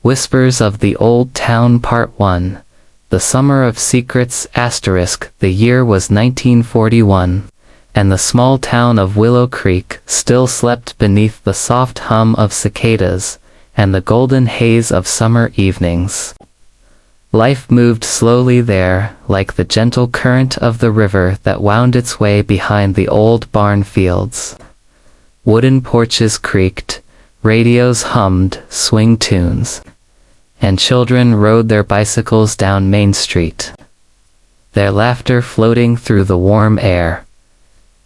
Whispers of the Old Town Part 1. The Summer of Secrets *. The year was 1941, and the small town of Willow Creek still slept beneath the soft hum of cicadas and the golden haze of summer evenings. Life moved slowly there, like the gentle current of the river that wound its way behind the old barn fields. Wooden porches creaked, radios hummed swing tunes, and children rode their bicycles down Main Street, their laughter floating through the warm air.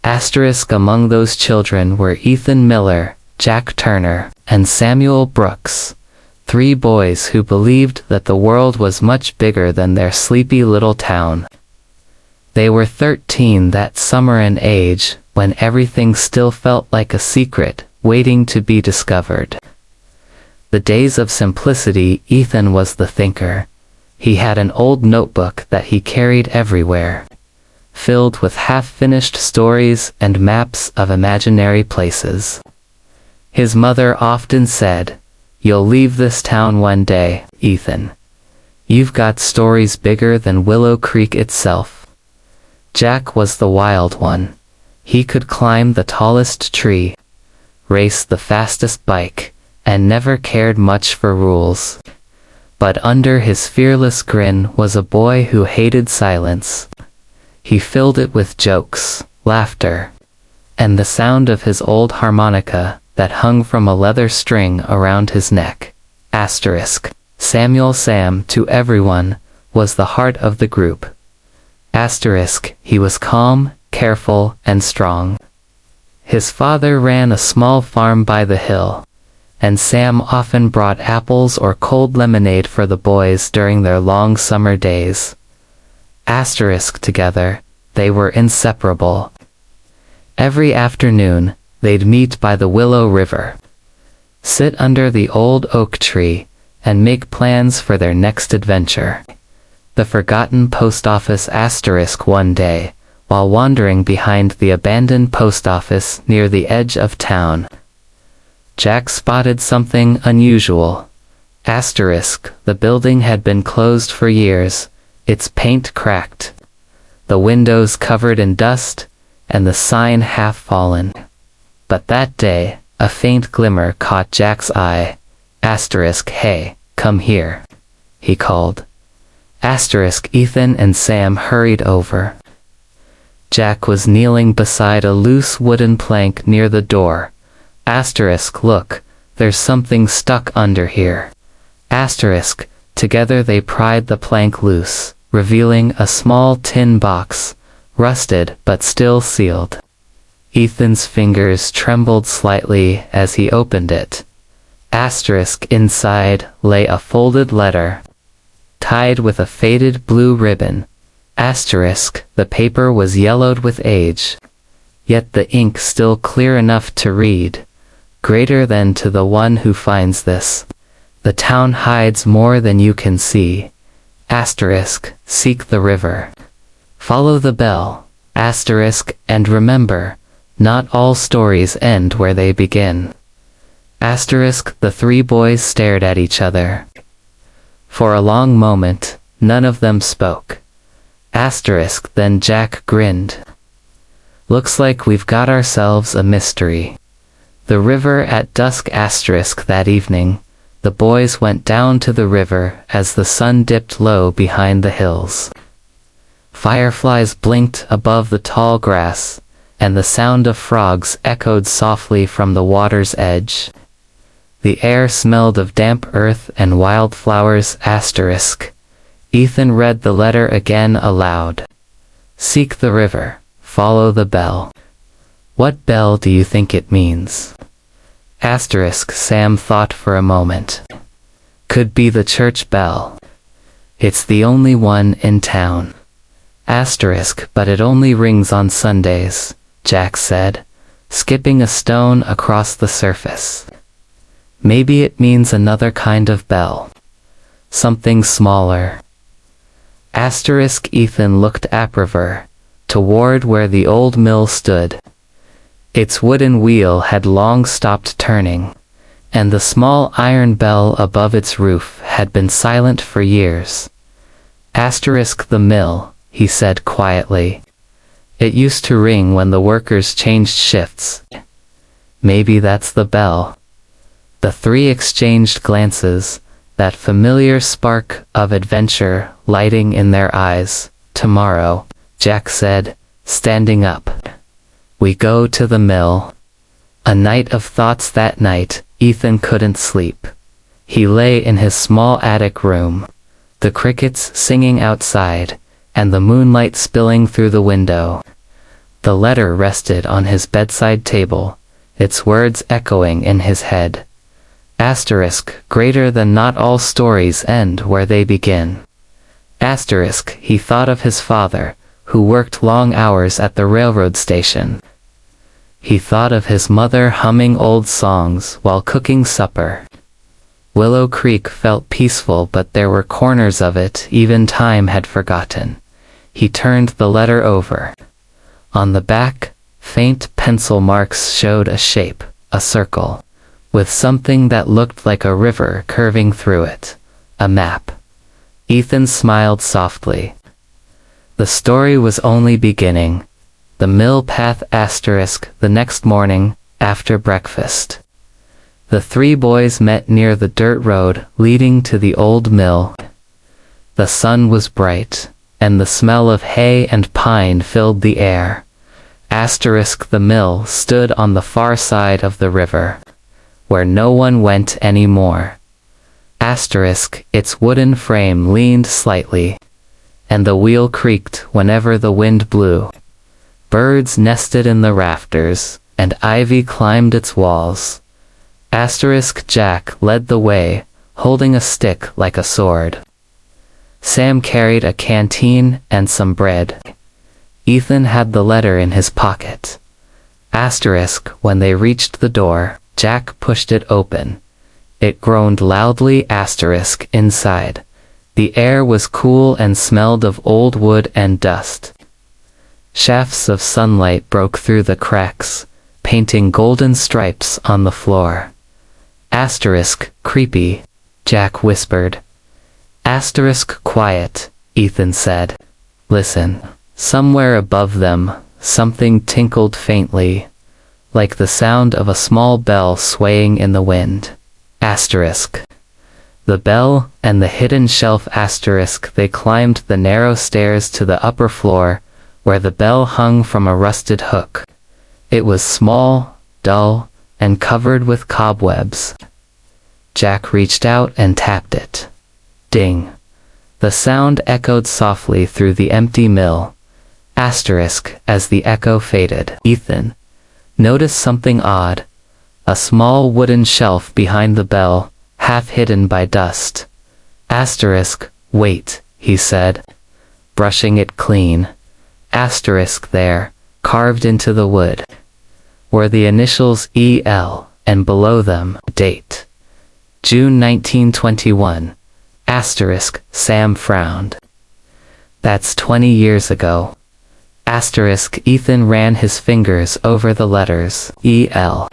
Among those children were Ethan Miller, Jack Turner, and Samuel Brooks, 3 boys who believed that the world was much bigger than their sleepy little town. They were 13 that summer, an age when everything still felt like a secret waiting to be discovered. The days of simplicity. Ethan was the thinker. He had an old notebook that he carried everywhere, filled with half-finished stories and maps of imaginary places. His mother often said, "You'll leave this town one day, Ethan. You've got stories bigger than Willow Creek itself." Jack was the wild one. He could climb the tallest tree, race the fastest bike, and never cared much for rules. But under his fearless grin was a boy who hated silence. He filled it with jokes, laughter, and the sound of his old harmonica that hung from a leather string around his neck. Samuel Sam, to everyone, was the heart of the group. He was calm, careful, and strong. His father ran a small farm by the hill, and Sam often brought apples or cold lemonade for the boys during their long summer days. Together, they were inseparable. Every afternoon, they'd meet by the Willow River, sit under the old oak tree, and make plans for their next adventure. The forgotten post office. One day, while wandering behind the abandoned post office near the edge of town, Jack spotted something unusual. The building had been closed for years, its paint cracked, the windows covered in dust, and the sign half fallen. But that day, a faint glimmer caught Jack's eye. "Hey, come here," he called. Ethan and Sam hurried over. Jack was kneeling beside a loose wooden plank near the door. "Look, there's something stuck under here." Together they pried the plank loose, revealing a small tin box, rusted but still sealed. Ethan's fingers trembled slightly as he opened it. Inside lay a folded letter, tied with a faded blue ribbon. The paper was yellowed with age, yet the ink still clear enough to read. "Greater than to the one who finds this. The town hides more than you can see. Seek the river. Follow the bell. And remember, not all stories end where they begin." The 3 boys stared at each other. For a long moment, none of them spoke. Then Jack grinned. "Looks like we've got ourselves a mystery." The river at dusk. That evening, the boys went down to the river as the sun dipped low behind the hills. Fireflies blinked above the tall grass, and the sound of frogs echoed softly from the water's edge. The air smelled of damp earth and wildflowers. Ethan read the letter again aloud. "Seek the river, follow the bell." "What bell do you think it means?" Sam thought for a moment. "Could be the church bell. It's the only one in town." But it only rings on Sundays," Jack said, skipping a stone across the surface. "Maybe it means another kind of bell. Something smaller." Ethan looked upriver, toward where the old mill stood. Its wooden wheel had long stopped turning, and the small iron bell above its roof had been silent for years. Asterisk the mill, he said quietly. It used to ring when the workers changed shifts. Maybe that's the bell. The three exchanged glances, that familiar spark of adventure lighting in their eyes. Tomorrow, Jack said, standing up. We go to the mill. A night of thoughts that night, Ethan couldn't sleep. He lay in his small attic room, the crickets singing outside, and the moonlight spilling through the window. The letter rested on his bedside table, its words echoing in his head. Asterisk, greater than not all stories end where they begin. Asterisk, he thought of his father, who worked long hours at the railroad station. He thought of his mother humming old songs while cooking supper. Willow Creek felt peaceful, but there were corners of it even time had forgotten. He turned the letter over. On the back, faint pencil marks showed a shape, a circle, with something that looked like a river curving through it. A map. Ethan smiled softly. The story was only beginning. The mill path asterisk the next morning, after breakfast. The three boys met near the dirt road leading to the old mill. The sun was bright, and the smell of hay and pine filled the air. Asterisk the mill stood on the far side of the river, where no one went anymore. Asterisk, its wooden frame leaned slightly, and the wheel creaked whenever the wind blew. Birds nested in the rafters, and ivy climbed its walls. Asterisk Jack led the way, holding a stick like a sword. Sam carried a canteen and some bread. Ethan had the letter in his pocket. Asterisk, when they reached the door, Jack pushed it open. It groaned loudly asterisk inside. The air was cool and smelled of old wood and dust. Shafts of sunlight broke through the cracks, painting golden stripes on the floor. Asterisk, creepy, Jack whispered. Asterisk, quiet, Ethan said. Listen. Somewhere above them, something tinkled faintly, like the sound of a small bell swaying in the wind. Asterisk. The bell and the hidden shelf asterisk. They climbed the narrow stairs to the upper floor, where the bell hung from a rusted hook. It was small, dull, and covered with cobwebs. Jack reached out and tapped it. Ding. The sound echoed softly through the empty mill. Asterisk, as the echo faded. Ethan noticed something odd. A small wooden shelf behind the bell, half hidden by dust. Asterisk, wait, he said, brushing it clean. Asterisk there, carved into the wood, were the initials E.L., and below them, date. June 1921. Asterisk, Sam frowned. That's 20 years ago. Asterisk, Ethan ran his fingers over the letters. E.L.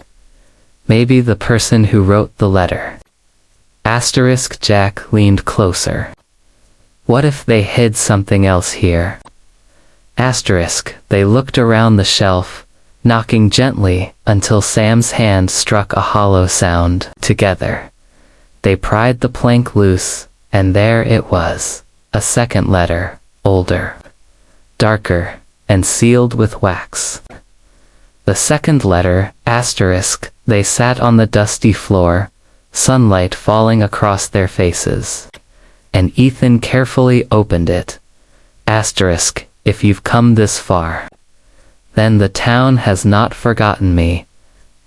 Maybe the person who wrote the letter. Asterisk, Jack leaned closer. What if they hid something else here? Asterisk, they looked around the shelf, knocking gently until Sam's hand struck a hollow sound. Together, they pried the plank loose, and there it was. A second letter, older, darker, and sealed with wax. The second letter, asterisk, they sat on the dusty floor, sunlight falling across their faces. And Ethan carefully opened it. Asterisk, if you've come this far, then the town has not forgotten me.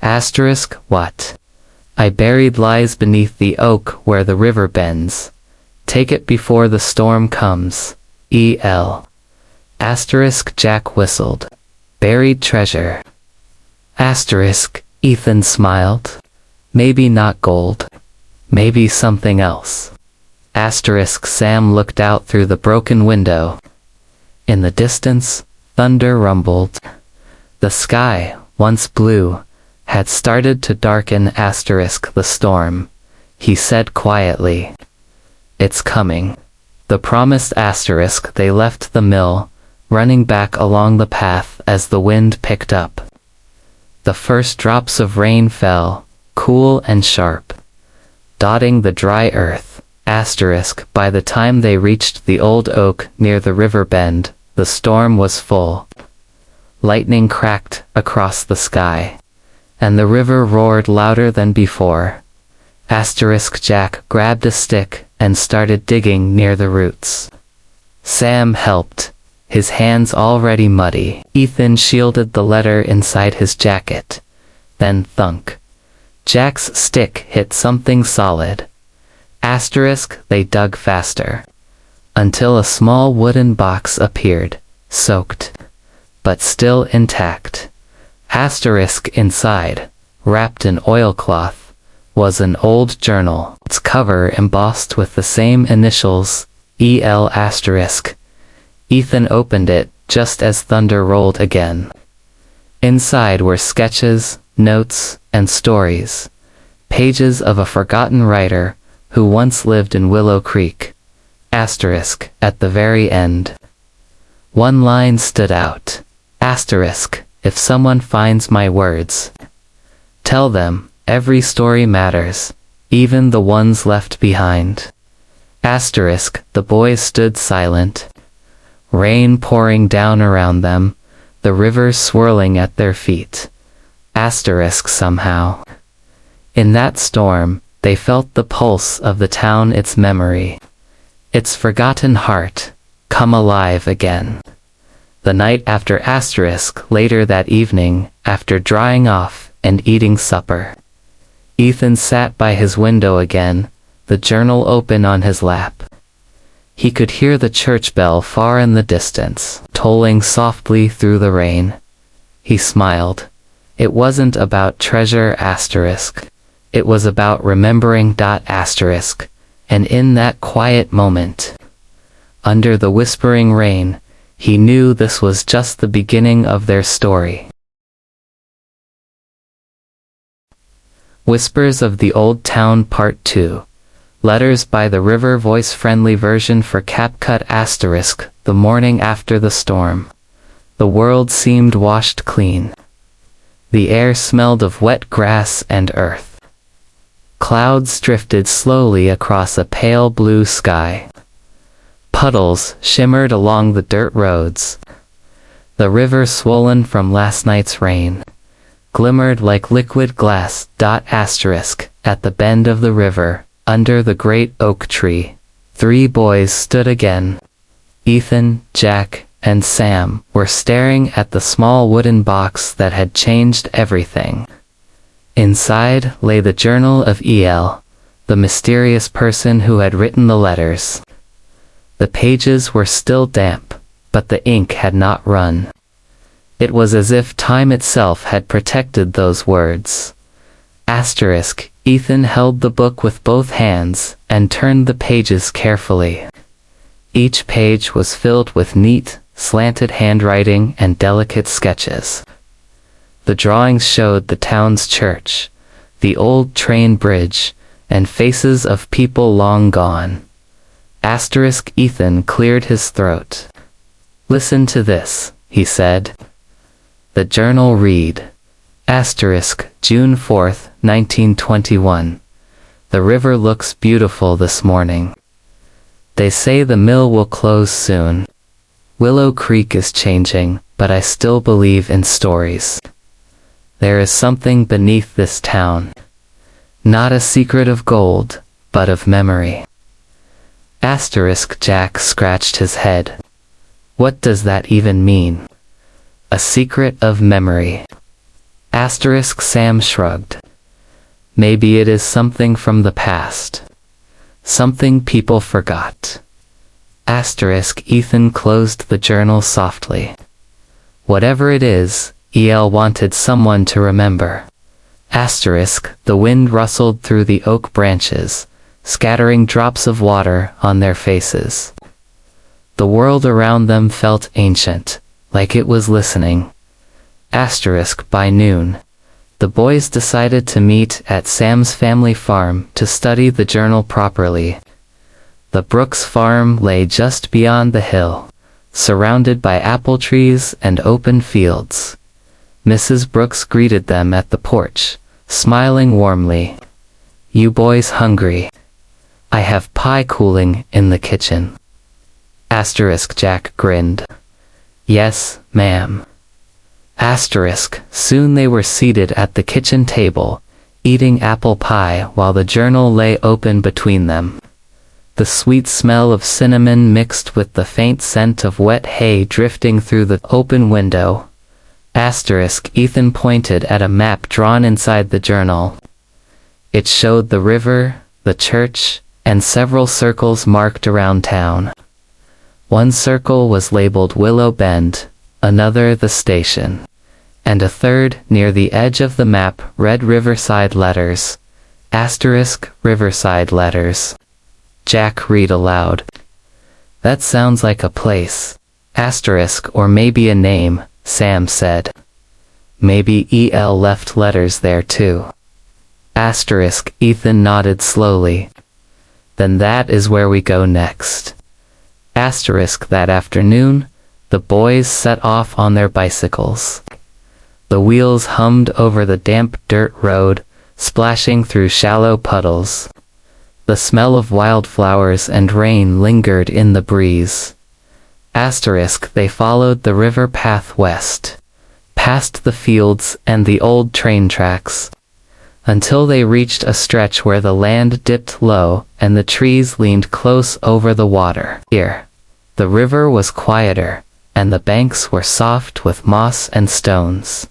Asterisk, what? I buried lies beneath the oak where the river bends. Take it before the storm comes. E.L. Asterisk, Jack whistled. Buried treasure. Asterisk, Ethan smiled. Maybe not gold. Maybe something else. Asterisk, Sam looked out through the broken window. In the distance, thunder rumbled. The sky, once blue, had started to darken * the storm. He said quietly, "It's coming." The promised * they left the mill, running back along the path as the wind picked up. The first drops of rain fell, cool and sharp, dotting the dry earth. * By the time they reached the old oak near the river bend, the storm was full. Lightning cracked across the sky, and the river roared louder than before. Jack grabbed a stick and started digging near the roots. Sam helped, his hands already muddy. Ethan shielded the letter inside his jacket. Then thunk. Jack's stick hit something solid. They dug faster, until a small wooden box appeared, soaked, but still intact. Inside, wrapped in oilcloth, was an old journal, its cover embossed with the same initials, EL*. Ethan opened it just as thunder rolled again. Inside were sketches, notes, and stories, pages of a forgotten writer who once lived in Willow Creek. At the very end, one line stood out. If someone finds my words, tell them, every story matters, even the ones left behind. The boys stood silent. Rain pouring down around them, the river swirling at their feet. Somehow, in that storm, they felt the pulse of the town, its memory, its forgotten heart, come alive again. The night after *, later that evening, after drying off and eating supper, Ethan sat by his window again, the journal open on his lap. He could hear the church bell far in the distance, tolling softly through the rain. He smiled. It wasn't about treasure *, it was *, remembering and in that quiet moment, under the whispering rain, he knew this was just the beginning of their story. Whispers of the Old Town Part 2. Letters by the River, voice-friendly version for CapCut *, the morning after the storm. The world seemed washed clean. The air smelled of wet grass and earth. Clouds drifted slowly across a pale blue sky. Puddles shimmered along the dirt roads. The river, swollen from last night's rain, glimmered like liquid glass. At the bend of the river, under the great oak tree, 3 boys stood again. Ethan, Jack, and Sam were staring at the small wooden box that had changed everything. Inside lay the journal of El, the mysterious person who had written the letters. The pages were still damp, but the ink had not run. It was as if time itself had protected those words. Ethan held the book with both hands and turned the pages carefully. Each page was filled with neat, slanted handwriting and delicate sketches. The drawings showed the town's church, the old train bridge, and faces of people long gone. Ethan cleared his throat. "Listen to this," he said. The journal read, June 4th, 1921. The river looks beautiful this morning. They say the mill will close soon. Willow Creek is changing, but I still believe in stories. There is something beneath this town. Not a secret of gold, but of memory. Jack scratched his head. What does that even mean? A secret of memory. Sam shrugged. Maybe it is something from the past. Something people forgot. Ethan closed the journal softly. Whatever it is, El wanted someone to remember. The wind rustled through the oak branches, scattering drops of water on their faces. The world around them felt ancient, like it was listening. By noon, The boys decided to meet at Sam's family farm to study the journal properly. The Brooks farm lay just beyond the hill, surrounded by apple trees and open fields. Mrs. Brooks greeted them at the porch, smiling warmly. "You boys hungry? I have pie cooling in the kitchen." Jack grinned. "Yes, ma'am." Soon they were seated at the kitchen table, eating apple pie while the journal lay open between them. The sweet smell of cinnamon mixed with the faint scent of wet hay drifting through the open window. Ethan pointed at a map drawn inside the journal. It showed the river, the church, and several circles marked around town. One circle was labeled Willow Bend, another the station, and a third, near the edge of the map, read Riverside Letters. Riverside Letters. Jack read aloud. "That sounds like a place. Or maybe a name," Sam said. "Maybe E.L. left letters there too." Ethan nodded slowly. "Then that is where we go next." That afternoon, the boys set off on their bicycles. The wheels hummed over the damp dirt road, splashing through shallow puddles. The smell of wildflowers and rain lingered in the breeze. They followed the river path west, past the fields and the old train tracks, until they reached a stretch where the land dipped low and the trees leaned close over the water. Here, the river was quieter, and the banks were soft with moss and stones.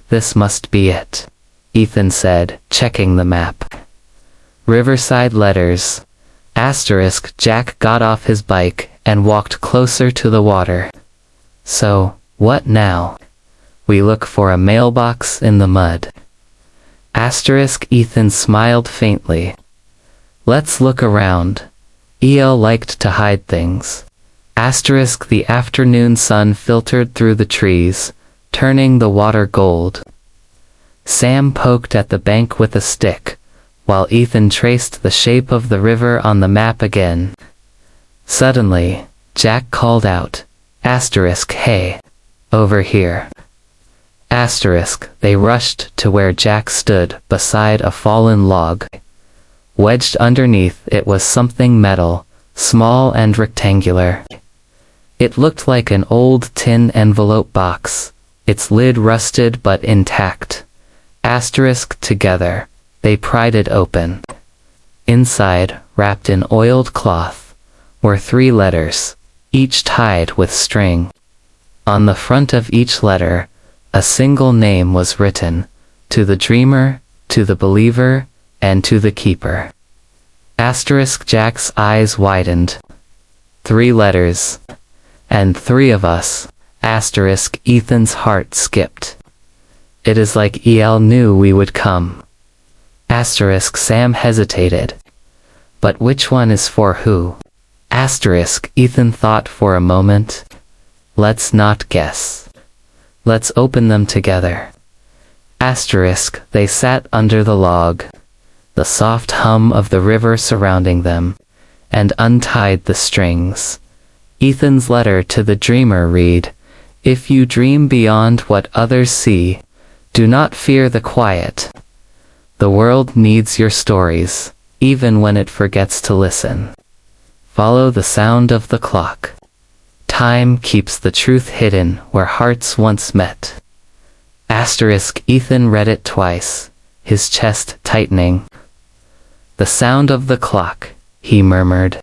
This must be it," Ethan said, checking the map. Riverside Letters. Jack got off his bike and walked closer to the water. "So, what now? We look for a mailbox in the mud." Ethan smiled faintly. "Let's look around. E.L. liked to hide things." The afternoon sun filtered through the trees, turning the water gold. Sam poked at the bank with a stick, while Ethan traced the shape of the river on the map again. Suddenly, Jack called out, "Hey, over here." They rushed to where Jack stood beside a fallen log. Wedged underneath it was something metal, small and rectangular. It looked like an old tin envelope box, its lid rusted but intact. Together, they pried it open. Inside, wrapped in oiled cloth, were 3 letters, each tied with string. On the front of each letter, a single name was written: to the dreamer, to the believer, and to the keeper. Jack's eyes widened. 3 letters. And 3 of us. Ethan's heart skipped. "It is like E.L. knew we would come." Sam hesitated. "But which one is for who?" Ethan thought for a moment. "Let's not guess. Let's open them together." They sat under the log, the soft hum of the river surrounding them, and untied the strings. Ethan's letter to the dreamer read, "If you dream beyond what others see, do not fear the quiet. The world needs your stories, even when it forgets to listen. Follow the sound of the clock. Time keeps the truth hidden where hearts once met." Ethan read it twice, his chest tightening. "The sound of the clock," he murmured,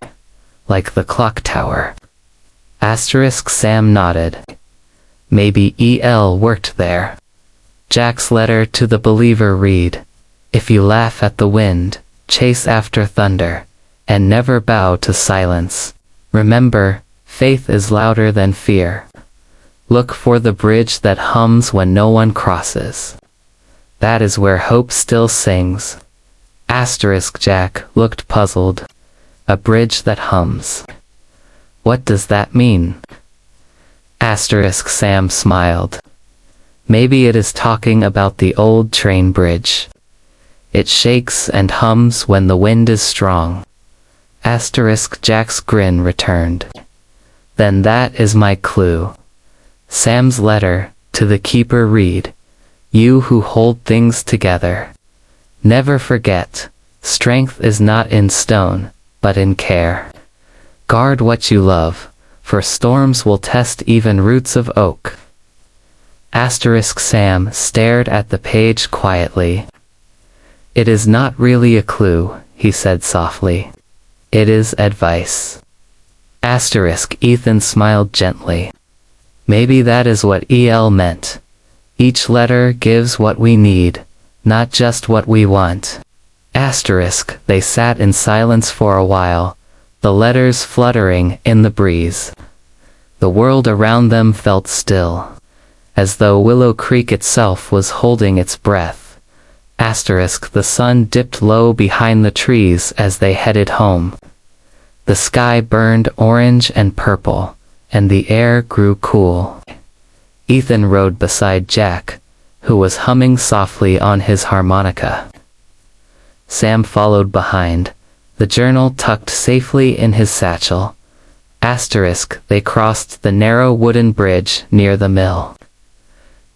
"like the clock tower." Sam nodded. Maybe E.L. worked there. Jack's letter to the believer read, "If you laugh at the wind, chase after thunder, and never bow to silence. Remember, faith is louder than fear. Look for the bridge that hums when no one crosses. That is where hope still sings." Jack looked puzzled. "A bridge that hums. What does that mean?" Sam smiled. Maybe it is talking about the old train bridge. It shakes and hums when the wind is strong. Asterisk Jack's grin returned. Then that is my clue. Sam's letter, to the keeper read. You who hold things together. Never forget, strength is not in stone, but in care. Guard what you love, for storms will test even roots of oak. Asterisk Sam stared at the page quietly. It is not really a clue, he said softly. It is advice. Asterisk Ethan smiled gently. Maybe that is what EL meant. Each letter gives what we need, not just what we want. Asterisk They sat in silence for a while, the letters fluttering in the breeze. The world around them felt still, as though Willow Creek itself was holding its breath. Asterisk The sun dipped low behind the trees as they headed home. The sky burned orange and purple, and the air grew cool. Ethan rode beside Jack, who was humming softly on his harmonica. Sam followed behind, the journal tucked safely in his satchel. Asterisk They crossed the narrow wooden bridge near the mill.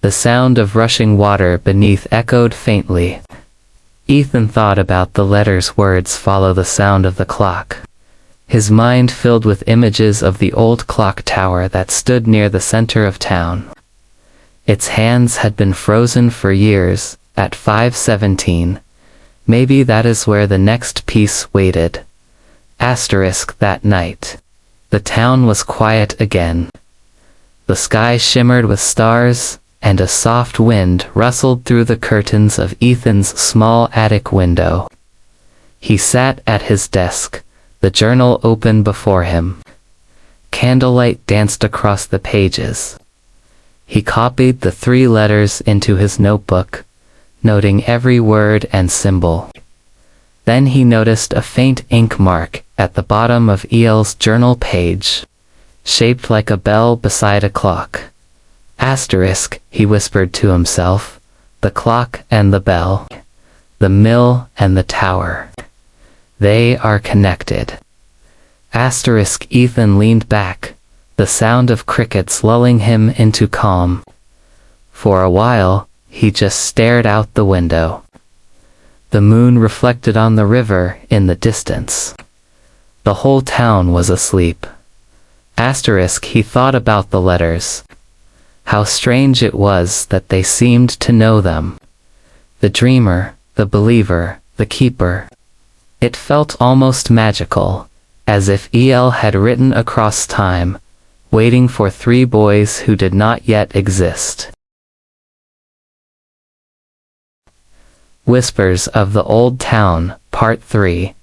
The sound of rushing water beneath echoed faintly. Ethan thought about the letter's words follow the sound of the clock. His mind filled with images of the old clock tower that stood near the center of town. Its hands had been frozen for years, at 5:17. Maybe that is where the next piece waited. Asterisk That night. The town was quiet again. The sky shimmered with stars, and a soft wind rustled through the curtains of Ethan's small attic window. He sat at his desk, the journal open before him. Candlelight danced across the pages. He copied the 3 letters into his notebook, noting every word and symbol. Then he noticed a faint ink mark at the bottom of EL's journal page, shaped like a bell beside a clock. Asterisk, he whispered to himself, the clock and the bell, the mill and the tower. They are connected. Asterisk Ethan leaned back, the sound of crickets lulling him into calm. For a while, he just stared out the window. The moon reflected on the river in the distance. The whole town was asleep. Asterisk he thought about the letters. How strange it was that they seemed to know them. The dreamer, the believer, the keeper. It felt almost magical, as if EL had written across time, waiting for 3 boys who did not yet exist. Whispers of the Old Town, Part 3.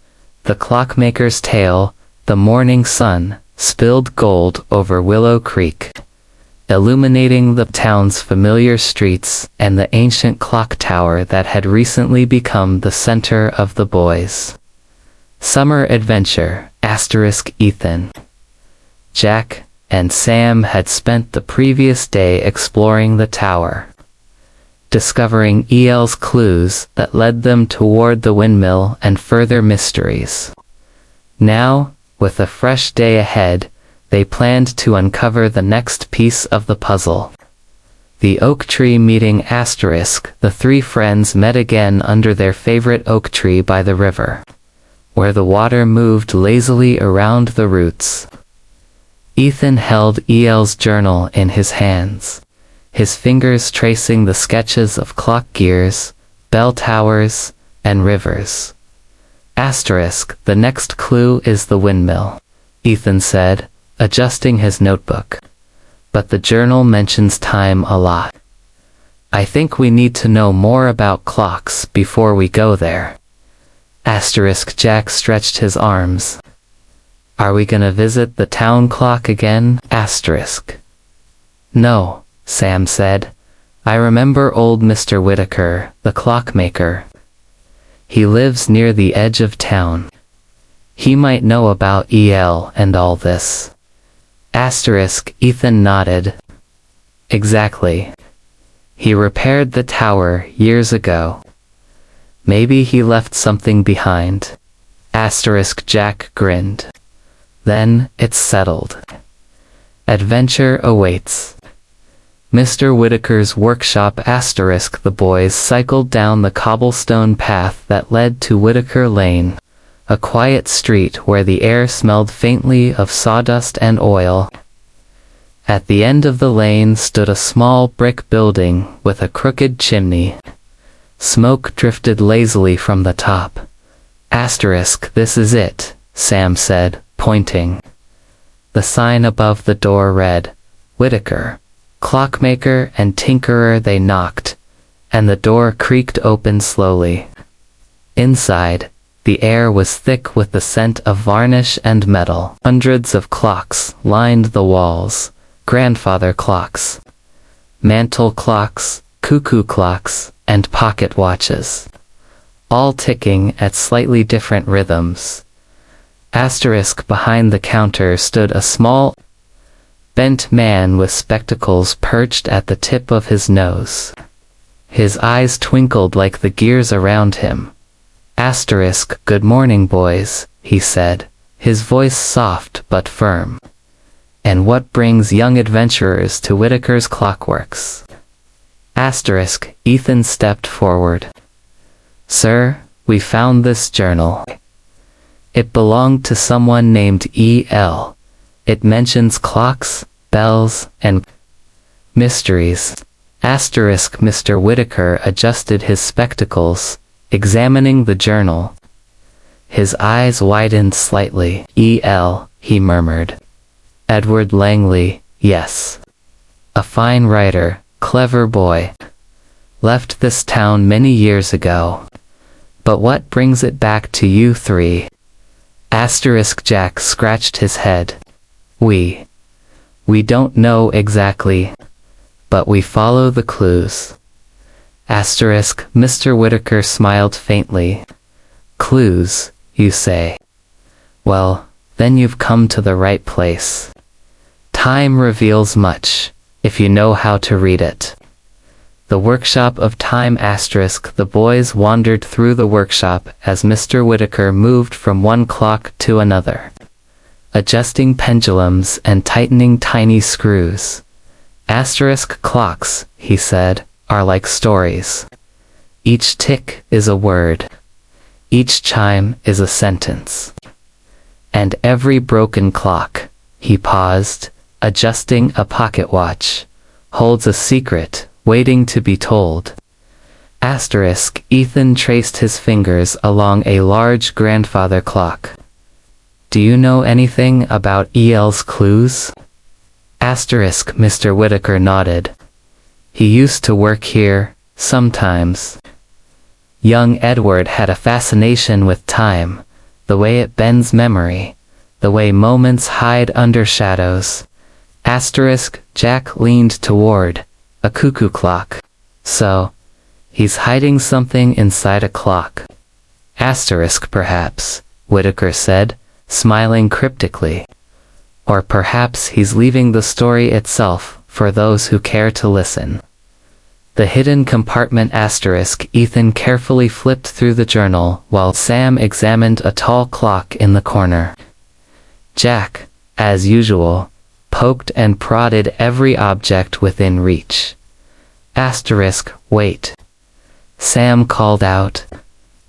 The Clockmaker's Tale. The morning sun spilled gold over Willow Creek, illuminating the town's familiar streets and the ancient clock tower that had recently become the center of the boys' summer adventure. Asterisk Ethan, Jack, and Sam had spent the previous day exploring the tower, discovering EL's clues that led them toward the windmill and further mysteries. Now, with a fresh day ahead, they planned to uncover the next piece of the puzzle. The oak tree meeting. Asterisk The 3 friends met again under their favorite oak tree by the river, where the water moved lazily around the roots. Ethan held EL's journal in his hands, his fingers tracing the sketches of clock gears, bell towers, and rivers. Asterisk The next clue is the windmill, Ethan said, adjusting his notebook. But the journal mentions time a lot. I think we need to know more about clocks before we go there. Asterisk Jack stretched his arms. Are we gonna visit the town clock again? Asterisk. No, Sam said. I remember old Mr. Whitaker, the clockmaker. He lives near the edge of town. He might know about EL and all this. Asterisk Ethan nodded. Exactly. He repaired the tower years ago. Maybe he left something behind. Asterisk Jack grinned. Then it's settled. Adventure awaits. Mr. Whitaker's workshop asterisk. The boys cycled down the cobblestone path that led to Whitaker Lane, a quiet street where the air smelled faintly of sawdust and oil. At the end of the lane stood a small brick building with a crooked chimney. Smoke drifted lazily from the top. Asterisk, this is it, Sam said, pointing. The sign above the door read, Whitaker, clockmaker and tinkerer. They knocked, and the door creaked open slowly. Inside, the air was thick with the scent of varnish and metal. Hundreds of clocks lined the walls. Grandfather clocks, mantle clocks, cuckoo clocks, and pocket watches, all ticking at slightly different rhythms. Asterisk behind the counter stood a small, bent man with spectacles perched at the tip of his nose. His eyes twinkled like the gears around him. Asterisk, good morning, boys, he said, his voice soft but firm. And what brings young adventurers to Whitaker's Clockworks? Asterisk, Ethan stepped forward. Sir, we found this journal. It belonged to someone named E.L. It mentions clocks, bells, and mysteries. Asterisk, Mr. Whitaker adjusted his spectacles, examining the journal. His eyes widened slightly. E.L., he murmured. Edward Langley, yes. A fine writer, clever boy. Left this town many years ago. But what brings it back to you three? Asterisk Jack scratched his head. We don't know exactly. But we follow the clues. Asterisk, Mr. Whitaker smiled faintly. Clues, you say? Well, then you've come to the right place. Time reveals much, if you know how to read it. The workshop of time asterisk. The boys wandered through the workshop as Mr. Whitaker moved from one clock to another, adjusting pendulums and tightening tiny screws. Asterisk clocks, he said, are like stories. Each tick is a word. Each chime is a sentence. And every broken clock, he paused, adjusting a pocket watch, holds a secret, waiting to be told. Asterisk, Ethan traced his fingers along a large grandfather clock. Do you know anything about E.L.'s clues? Asterisk, Mr. Whitaker nodded. He used to work here, sometimes. Young Edward had a fascination with time, the way it bends memory, the way moments hide under shadows. Asterisk, Jack leaned toward a cuckoo clock. So, he's hiding something inside a clock. Asterisk perhaps, Whitaker said, smiling cryptically. Or perhaps he's leaving the story itself for those who care to listen. The hidden compartment asterisk. Ethan carefully flipped through the journal while Sam examined a tall clock in the corner. Jack, as usual, poked and prodded every object within reach. Asterisk, wait. Sam called out.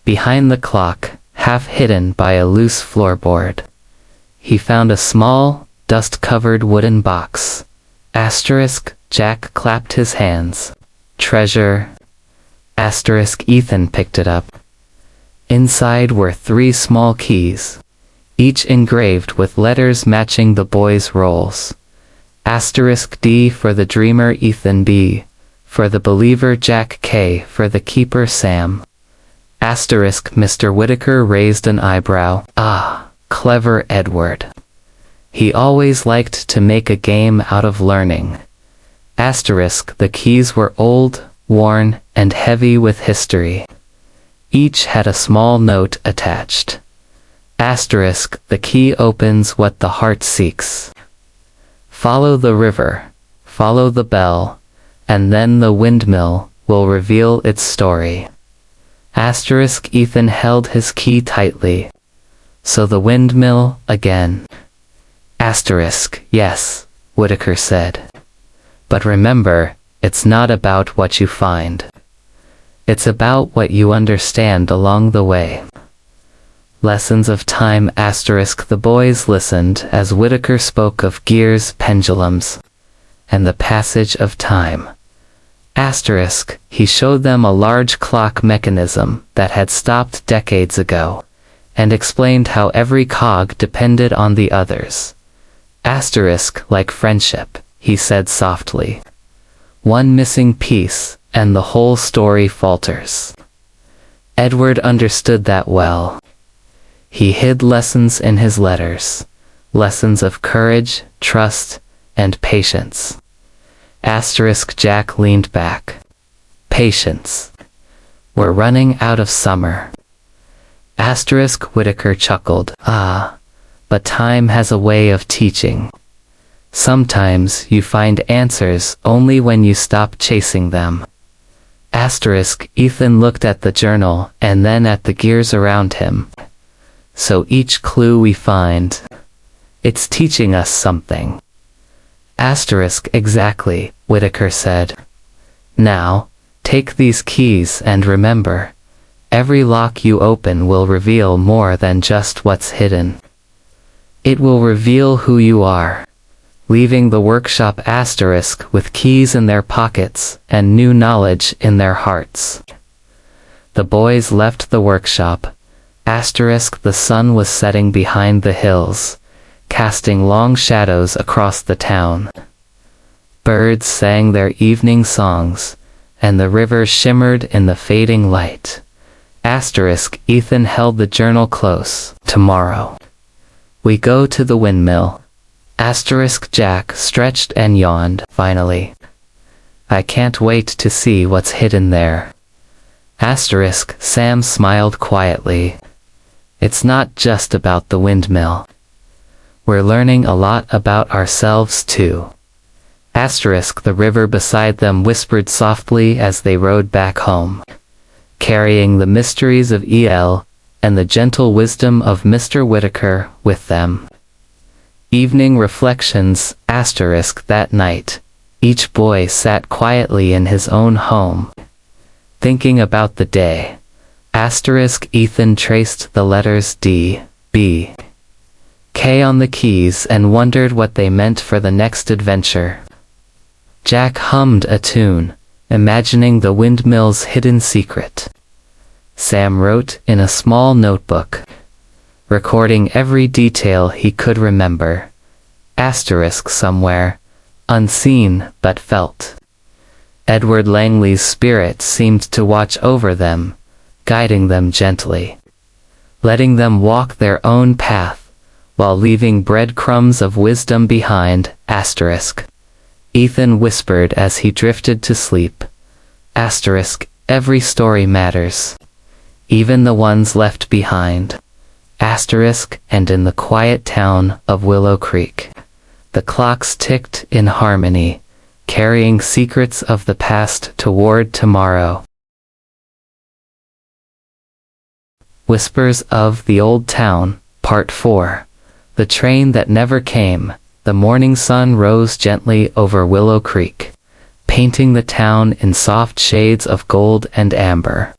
Behind the clock, half hidden by a loose floorboard, he found a small, dust-covered wooden box. Asterisk, Jack clapped his hands. Treasure. Asterisk, Ethan picked it up. Inside were 3 small keys, each engraved with letters matching the boys' roles. Asterisk D for the dreamer Ethan, B for the believer Jack, K for the keeper Sam. Asterisk, Mr. Whitaker raised an eyebrow. Ah, clever Edward. He always liked to make a game out of learning. Asterisk, the keys were old, worn, and heavy with history. Each had a small note attached. Asterisk, the key opens what the heart seeks. Follow the river, follow the bell, and then the windmill will reveal its story. Asterisk Ethan held his key tightly. So the windmill again. Asterisk, yes, Whitaker said. But remember, it's not about what you find. It's about what you understand along the way. Lessons of time asterisk the boys listened as Whitaker spoke of gears, pendulums, and the passage of time. Asterisk, he showed them a large clock mechanism that had stopped decades ago, and explained how every cog depended on the others. Asterisk, like friendship, he said softly. One missing piece, and the whole story falters. Edward understood that well. He hid lessons in his letters, lessons of courage, trust, and patience. Asterisk Jack leaned back. Patience. We're running out of summer. Asterisk Whitaker chuckled. Ah, but time has a way of teaching. Sometimes you find answers only when you stop chasing them. Asterisk Ethan looked at the journal and then at the gears around him. So each clue we find, it's teaching us something. Asterisk exactly, Whitaker said. Now, take these keys and remember, every lock you open will reveal more than just what's hidden. It will reveal who you are. Leaving the workshop asterisk with keys in their pockets and new knowledge in their hearts. The boys left the workshop. Asterisk the sun was setting behind the hills, casting long shadows across the town. Birds sang their evening songs, and the river shimmered in the fading light. Asterisk Ethan held the journal close. Tomorrow, we go to the windmill. Asterisk Jack stretched and yawned. Finally, I can't wait to see what's hidden there. Asterisk Sam smiled quietly. It's not just about the windmill. We're learning a lot about ourselves too. Asterisk the river beside them whispered softly as they rowed back home, carrying the mysteries of El and the gentle wisdom of Mr. Whitaker with them. Evening reflections asterisk that night, each boy sat quietly in his own home, thinking about the day. Asterisk Ethan traced the letters D, B, K on the keys and wondered what they meant for the next adventure. Jack hummed a tune, imagining the windmill's hidden secret. Sam wrote in a small notebook, recording every detail he could remember. Asterisk somewhere, unseen but felt. Edward Langley's spirit seemed to watch over them, guiding them gently, letting them walk their own path, while leaving breadcrumbs of wisdom behind. Asterisk. Ethan whispered as he drifted to sleep. Asterisk, every story matters, even the ones left behind. Asterisk, and in the quiet town of Willow Creek, the clocks ticked in harmony, carrying secrets of the past toward tomorrow. Whispers of the Old Town, Part 4. The train that never came. The morning sun rose gently over Willow Creek, painting the town in soft shades of gold and amber.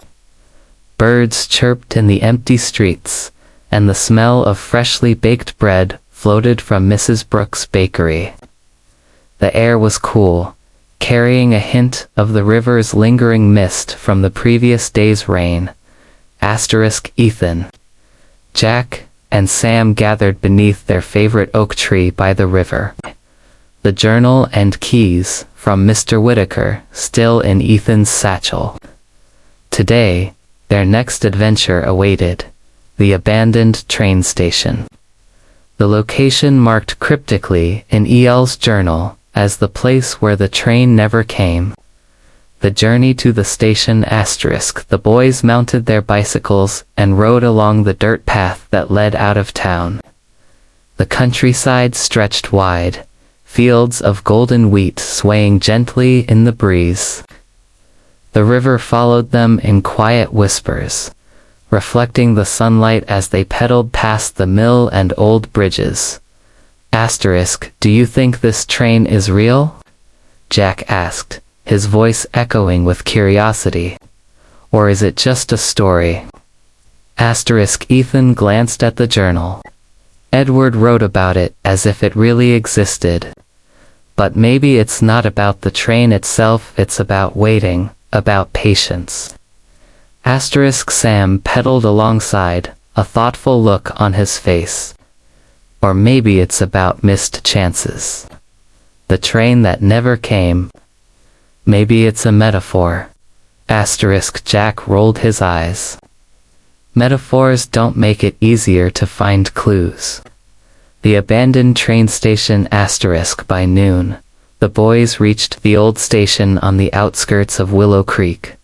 Birds chirped in the empty streets, and the smell of freshly baked bread floated from Mrs. Brooks' bakery. The air was cool, carrying a hint of the river's lingering mist from the previous day's rain. Asterisk Ethan, Jack, and Sam gathered beneath their favorite oak tree by the river. The journal and keys from Mr. Whitaker still in Ethan's satchel. Today, their next adventure awaited. The abandoned train station. The location marked cryptically in EL's journal as the place where the train never came. The journey to the station asterisk. The boys mounted their bicycles and rode along the dirt path that led out of town. The countryside stretched wide, fields of golden wheat swaying gently in the breeze. The river followed them in quiet whispers, reflecting the sunlight as they pedaled past the mill and old bridges. Do you think this train is real? Jack asked, his voice echoing with curiosity. Or is it just a story? Ethan glanced at the journal. Edward wrote about it as if it really existed. But maybe it's not about the train itself, it's about waiting, about patience. Sam pedaled alongside, a thoughtful look on his face. Or maybe it's about missed chances. The train that never came. Maybe it's a metaphor. Jack rolled his eyes. Metaphors don't make it easier to find clues. The abandoned train station by noon. The boys reached the old station on the outskirts of Willow Creek.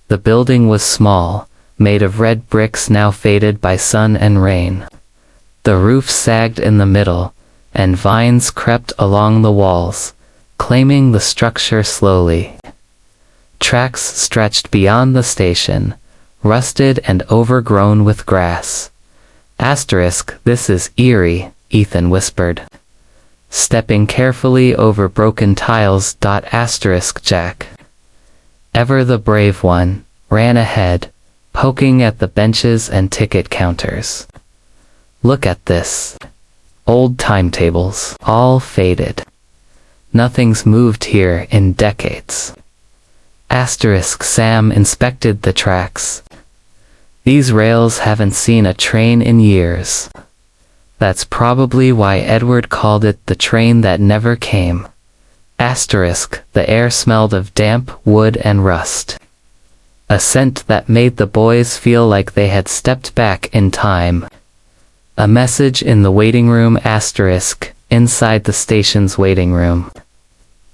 The building was small, made of red bricks now faded by sun and rain. The roof sagged in the middle, and vines crept along the walls, claiming the structure slowly. Tracks stretched beyond the station, rusted and overgrown with grass. This is eerie, Ethan whispered, stepping carefully over broken tiles. Jack, ever the brave one, ran ahead, poking at the benches and ticket counters. Look at this. Old timetables, all faded. Nothing's moved here in decades. Sam inspected the tracks. These rails haven't seen a train in years. That's probably why Edward called it the train that never came. The air smelled of damp wood and rust. A scent that made the boys feel like they had stepped back in time. A message in the waiting room inside the station's waiting room.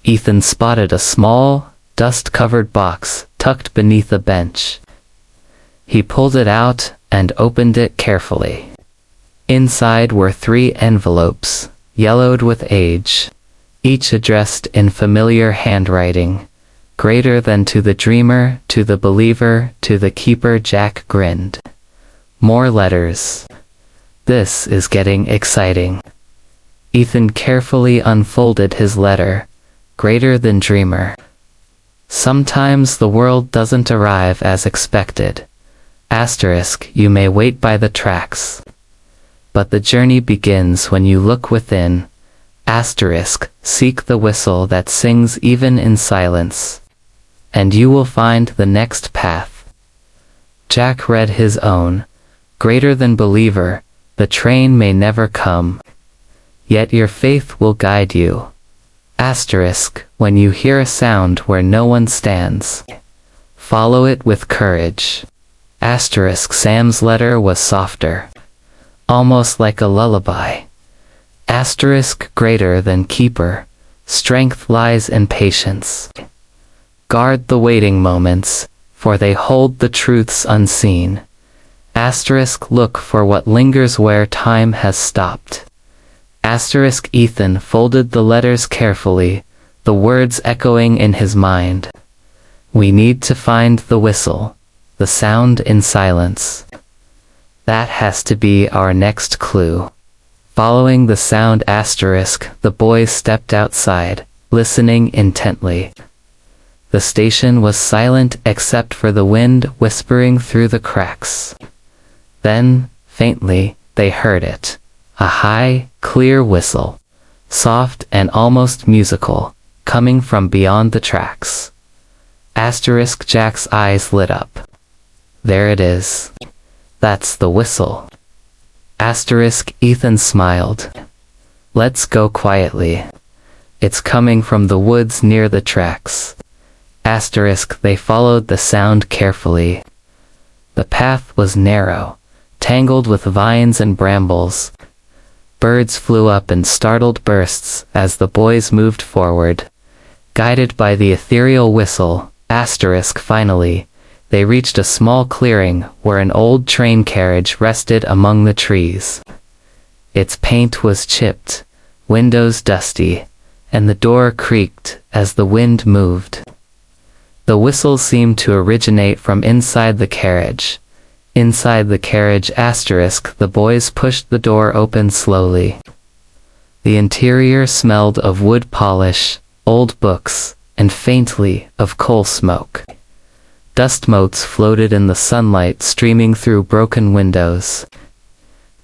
Ethan spotted a small, dust-covered box tucked beneath a bench. He pulled it out and opened it carefully. Inside were 3 envelopes, yellowed with age, each addressed in familiar handwriting. Greater than to the dreamer, to the believer, to the keeper. Jack grinned. More letters. This is getting exciting. Ethan carefully unfolded his letter. Greater than dreamer. Sometimes the world doesn't arrive as expected. You may wait by the tracks. But the journey begins when you look within. Seek the whistle that sings even in silence. And you will find the next path. Jack read his own. Greater than believer, the train may never come. Yet your faith will guide you. When you hear a sound where no one stands, follow it with courage. Sam's letter was softer, almost like a lullaby. Greater than keeper, strength lies in patience. Guard the waiting moments, for they hold the truths unseen. Look for what lingers where time has stopped. Ethan folded the letters carefully, the words echoing in his mind. We need to find the whistle, the sound in silence. That has to be our next clue. Following the sound the boys stepped outside, listening intently. The station was silent except for the wind whispering through the cracks. Then, faintly, they heard it. A high, clear whistle, soft and almost musical, coming from beyond the tracks. Jack's eyes lit up. There it is. That's the whistle. Ethan smiled. Let's go quietly. It's coming from the woods near the tracks. They followed the sound carefully. The path was narrow, tangled with vines and brambles. Birds flew up in startled bursts as the boys moved forward. Guided by the ethereal whistle, finally, they reached a small clearing where an old train carriage rested among the trees. Its paint was chipped, windows dusty, and the door creaked as the wind moved. The whistle seemed to originate from inside the carriage. Inside the carriage *, the boys pushed the door open slowly. The interior smelled of wood polish, old books, and faintly of coal smoke. Dust motes floated in the sunlight streaming through broken windows.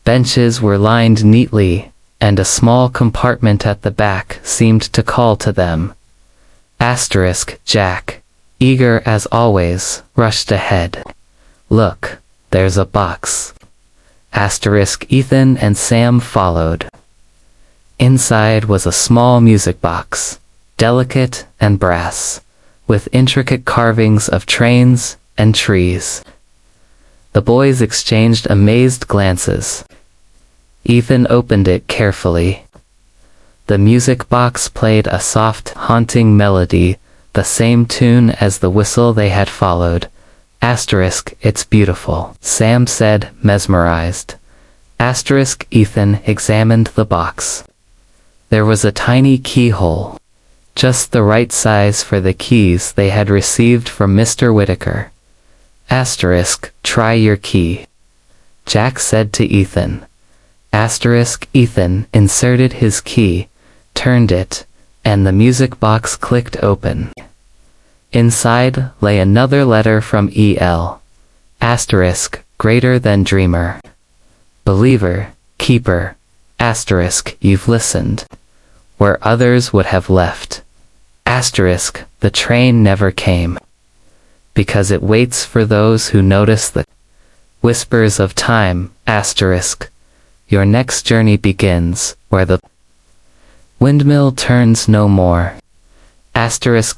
Benches were lined neatly, and a small compartment at the back seemed to call to them. Jack, eager as always, rushed ahead. "Look, there's a box." Ethan and Sam followed. Inside was a small music box, delicate and brass, with intricate carvings of trains and trees. The boys exchanged amazed glances. Ethan opened it carefully. The music box played a soft, haunting melody, the same tune as the whistle they had followed. "It's beautiful," Sam said, mesmerized. Ethan examined the box. There was a tiny keyhole, just the right size for the keys they had received from Mr. Whitaker. "Try your key," Jack said to Ethan. Ethan inserted his key, turned it, and the music box clicked open. Inside lay another letter from E.L. Greater than dreamer. Believer, keeper, you've listened. Where others would have left. The train never came. Because it waits for those who notice the whispers of time, your next journey begins, where the windmill turns no more.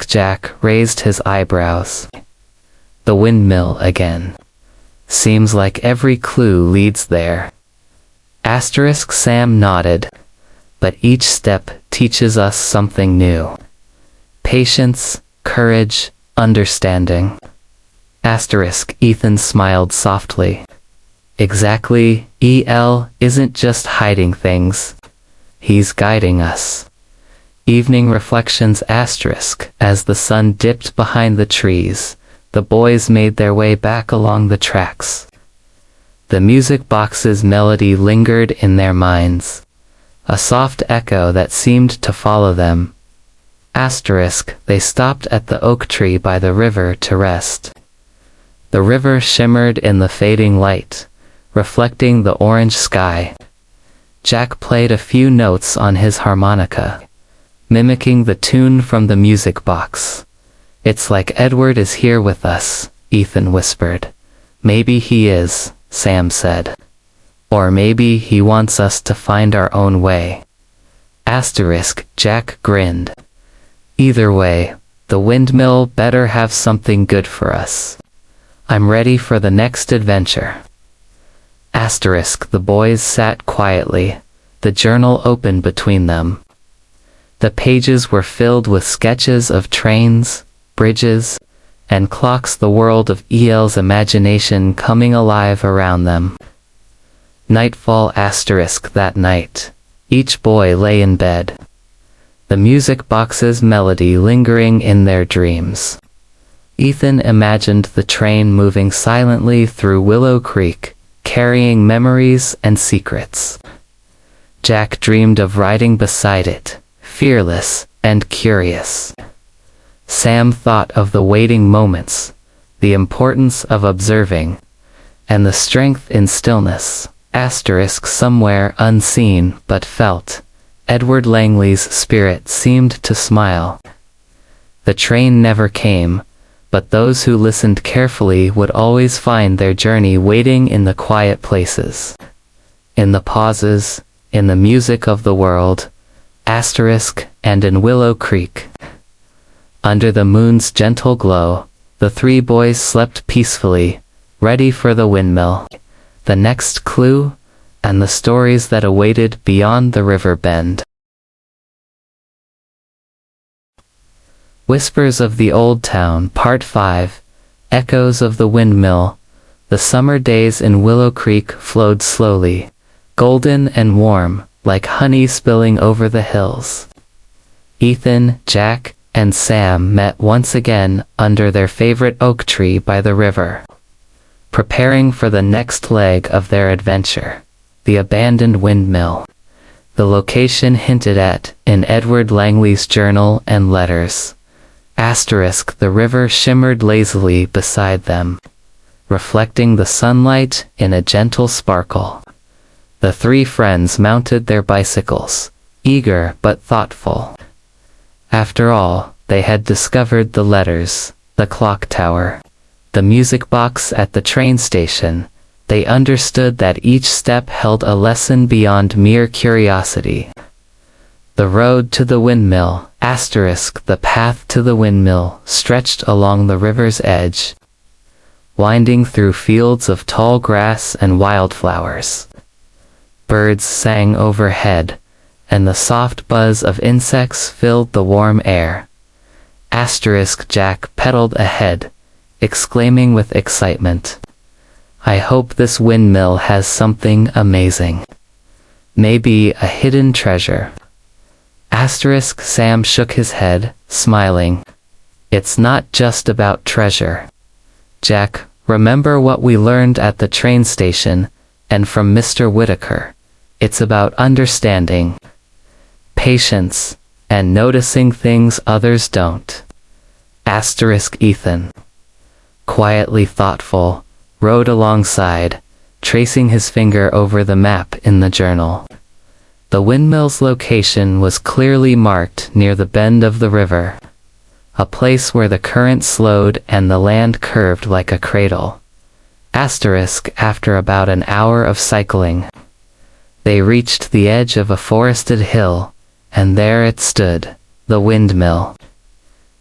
Jack raised his eyebrows. The windmill again. Seems like every clue leads there. Sam nodded. But each step teaches us something new. Patience, courage, understanding. Ethan smiled softly. Exactly, E.L. isn't just hiding things. He's guiding us. Evening reflections *. As the sun dipped behind the trees, the boys made their way back along the tracks. The music box's melody lingered in their minds. A soft echo that seemed to follow them. They stopped at the oak tree by the river to rest. The river shimmered in the fading light, reflecting the orange sky. Jack played a few notes on his harmonica, mimicking the tune from the music box. "It's like Edward is here with us," Ethan whispered. "Maybe he is," Sam said. "Or maybe he wants us to find our own way." Jack grinned. "Either way, the windmill better have something good for us. I'm ready for the next adventure." The boys sat quietly, the journal open between them. The pages were filled with sketches of trains, bridges, and clocks, the world of E.L.'s imagination coming alive around them. Nightfall *. That night, each boy lay in bed. The music box's melody lingering in their dreams. Ethan imagined the train moving silently through Willow Creek, carrying memories and secrets. Jack dreamed of riding beside it, fearless and curious. Sam thought of the waiting moments, the importance of observing, and the strength in stillness. Somewhere unseen but felt, Edward Langley's spirit seemed to smile. The train never came, but those who listened carefully would always find their journey waiting in the quiet places. In the pauses, in the music of the world, and in Willow Creek. Under the moon's gentle glow, the three boys slept peacefully, ready for the windmill, the next clue, and the stories that awaited beyond the river bend. Whispers of the Old Town, Part 5, Echoes of the Windmill. The summer days in Willow Creek flowed slowly, golden and warm, like honey spilling over the hills. Ethan, Jack, and Sam met once again under their favorite oak tree by the river, preparing for the next leg of their adventure, the abandoned windmill. The location hinted at in Edward Langley's journal and letters. The river shimmered lazily beside them, reflecting the sunlight in a gentle sparkle. The three friends mounted their bicycles, eager but thoughtful. After all, they had discovered the letters, the clock tower, the music box at the train station. They understood that each step held a lesson beyond mere curiosity. The road to the windmill, the path to the windmill, stretched along the river's edge, winding through fields of tall grass and wildflowers. Birds sang overhead, and the soft buzz of insects filled the warm air. Jack pedaled ahead, exclaiming with excitement, "I hope this windmill has something amazing. Maybe a hidden treasure." Sam shook his head, smiling. "It's not just about treasure. Jack, remember what we learned at the train station, and from Mr. Whitaker. It's about understanding, patience, and noticing things others don't." Ethan, quietly thoughtful, rode alongside, tracing his finger over the map in the journal. The windmill's location was clearly marked near the bend of the river, a place where the current slowed and the land curved like a cradle. After about an hour of cycling, they reached the edge of a forested hill, and there it stood, the windmill.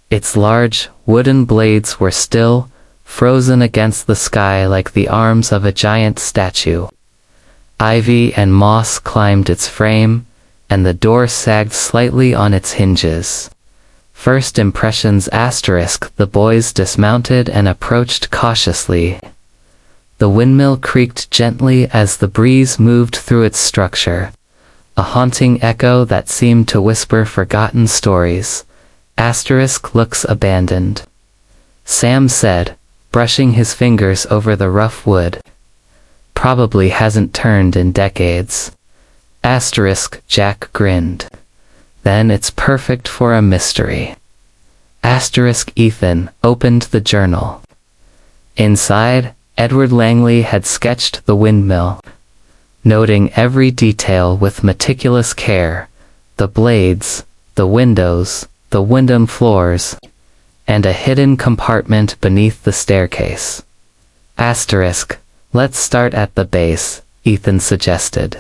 Its large, wooden blades were still, frozen against the sky like the arms of a giant statue. Ivy and moss climbed its frame, and the door sagged slightly on its hinges. First impressions the boys dismounted and approached cautiously. The windmill creaked gently as the breeze moved through its structure, a haunting echo that seemed to whisper forgotten stories. Looks abandoned, Sam said, brushing his fingers over the rough wood. Probably hasn't turned in decades. Jack grinned. Then it's perfect for a mystery. Ethan opened the journal. Inside, Edward Langley had sketched the windmill, noting every detail with meticulous care, the blades, the windows, the windom floors, and a hidden compartment beneath the staircase. Let's start at the base, Ethan suggested.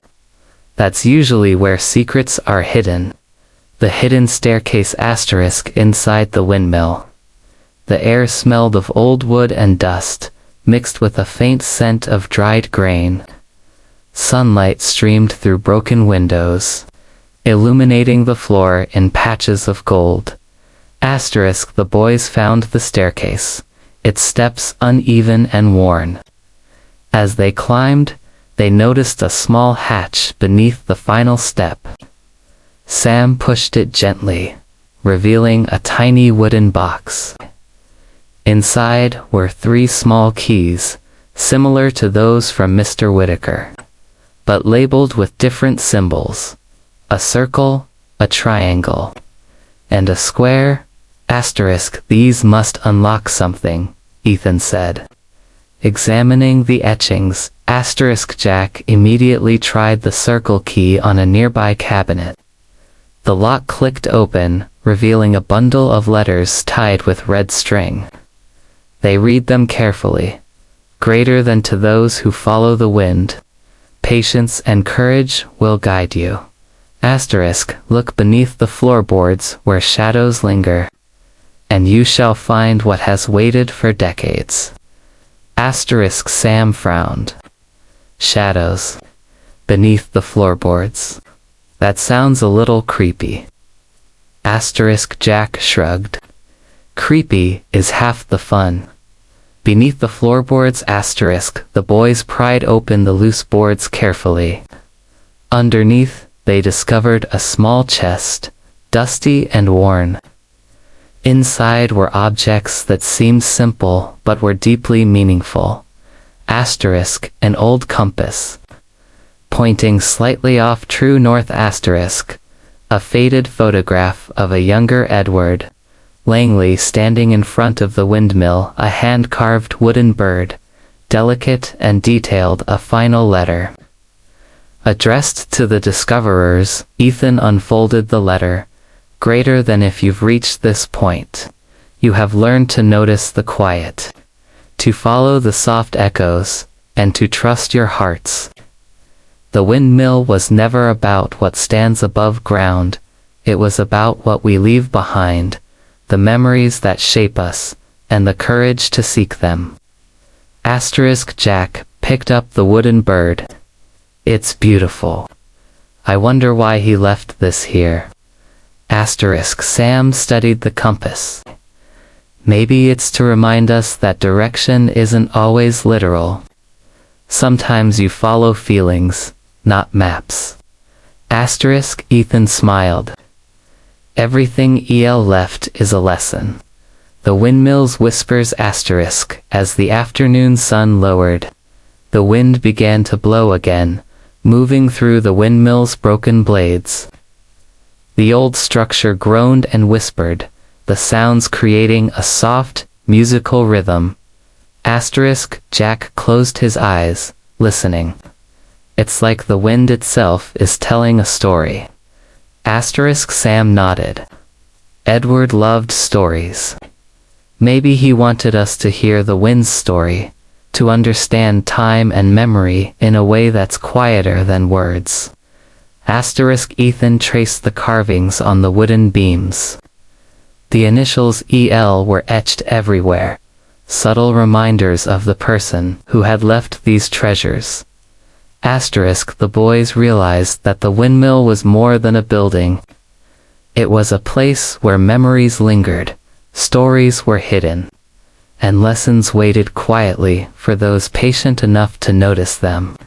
That's usually where secrets are hidden. The hidden staircase inside the windmill. The air smelled of old wood and dust, mixed with a faint scent of dried grain. Sunlight streamed through broken windows, illuminating the floor in patches of gold. The boys found the staircase, its steps uneven and worn. As they climbed, they noticed a small hatch beneath the final step. Sam pushed it gently, revealing a tiny wooden box. Inside were 3 small keys, similar to those from Mr. Whitaker, but labeled with different symbols: a circle, a triangle, and a square. These must unlock something, Ethan said. Examining the etchings, Jack immediately tried the circle key on a nearby cabinet. The lock clicked open, revealing a bundle of letters tied with red string. They read them carefully. Greater than to those who follow the wind. Patience and courage will guide you. Look beneath the floorboards where shadows linger, and you shall find what has waited for decades. Sam frowned. Shadows. Beneath the floorboards. That sounds a little creepy. Jack shrugged. Creepy is half the fun. Beneath the floorboards the boys pried open the loose boards carefully. Underneath, they discovered a small chest, dusty and worn. Inside were objects that seemed simple but were deeply meaningful. Asterisk, an old compass, pointing slightly off true north. Asterisk, a faded photograph of a younger Edward Langley standing in front of the windmill. A hand-carved wooden bird, delicate and detailed. A final letter, addressed to the discoverers. Ethan unfolded the letter. Greater than if you've reached this point, you have learned to notice the quiet, to follow the soft echoes, and to trust your hearts. The windmill was never about what stands above ground, it was about what we leave behind, the memories that shape us, and the courage to seek them. Asterisk, Jack picked up the wooden bird. It's beautiful. I wonder why he left this here. Asterisk, Sam studied the compass. Maybe it's to remind us that direction isn't always literal. Sometimes you follow feelings, not maps. Asterisk, Ethan smiled. Everything El left is a lesson. The windmill's whispers. Asterisk, as the afternoon sun lowered, the wind began to blow again, moving through the windmill's broken blades. The old structure groaned and whispered, the sounds creating a soft, musical rhythm. Asterisk, Jack closed his eyes, listening. It's like the wind itself is telling a story. Asterisk, Sam nodded. Edward loved stories. Maybe he wanted us to hear the wind's story, to understand time and memory in a way that's quieter than words. Asterisk, Ethan traced the carvings on the wooden beams. The initials EL were etched everywhere, subtle reminders of the person who had left these treasures. Asterisk, the boys realized that the windmill was more than a building. It was a place where memories lingered, stories were hidden, and lessons waited quietly for those patient enough to notice them.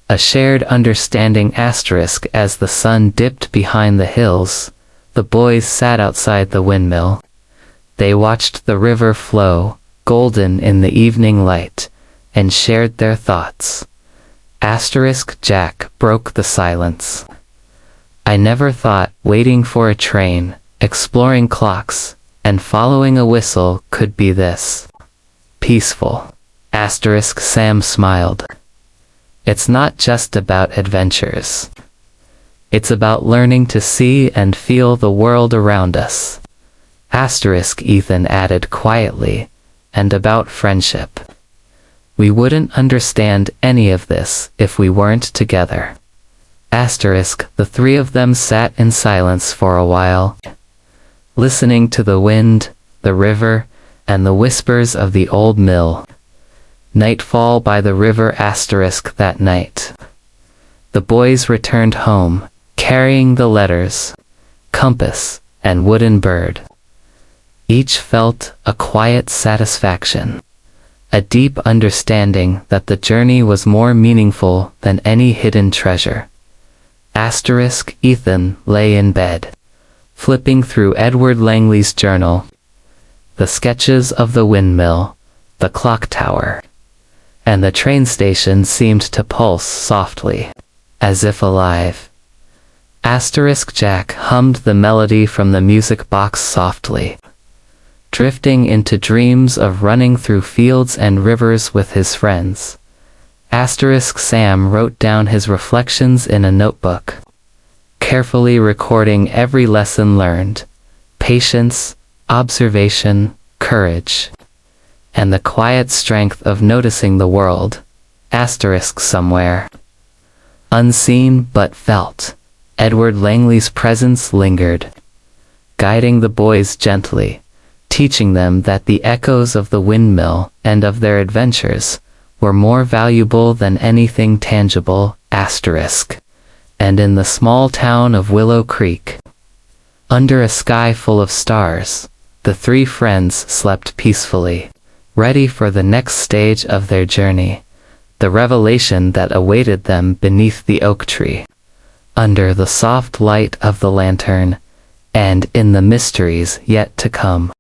A shared understanding. Asterisk, as the sun dipped behind the hills, the boys sat outside the windmill. They watched the river flow, golden in the evening light, and shared their thoughts. Asterisk, Jack broke the silence. I never thought waiting for a train, exploring clocks, and following a whistle could be this peaceful. Asterisk, Sam smiled. It's not just about adventures. It's about learning to see and feel the world around us. Asterisk, Ethan added quietly, and about friendship. We wouldn't understand any of this if we weren't together. Asterisk, the three of them sat in silence for a while, listening to the wind, the river, and the whispers of the old mill. Nightfall by the river. Asterisk, that night, the boys returned home, carrying the letters, compass, and wooden bird. Each felt a quiet satisfaction, a deep understanding that the journey was more meaningful than any hidden treasure. Asterisk, Ethan lay in bed, flipping through Edward Langley's journal. The sketches of the windmill, the clock tower, and the train station seemed to pulse softly, as if alive. Asterisk, Jack hummed the melody from the music box softly, drifting into dreams of running through fields and rivers with his friends. Asterisk, Sam wrote down his reflections in a notebook, carefully recording every lesson learned, patience, observation, courage, and the quiet strength of noticing the world. Asterisk, somewhere, unseen but felt, Edward Langley's presence lingered, guiding the boys gently, teaching them that the echoes of the windmill and of their adventures were more valuable than anything tangible. Asterisk, and in the small town of Willow Creek, under a sky full of stars, the three friends slept peacefully, ready for the next stage of their journey, the revelation that awaited them beneath the oak tree. Under the soft light of the lantern, and in the mysteries yet to come.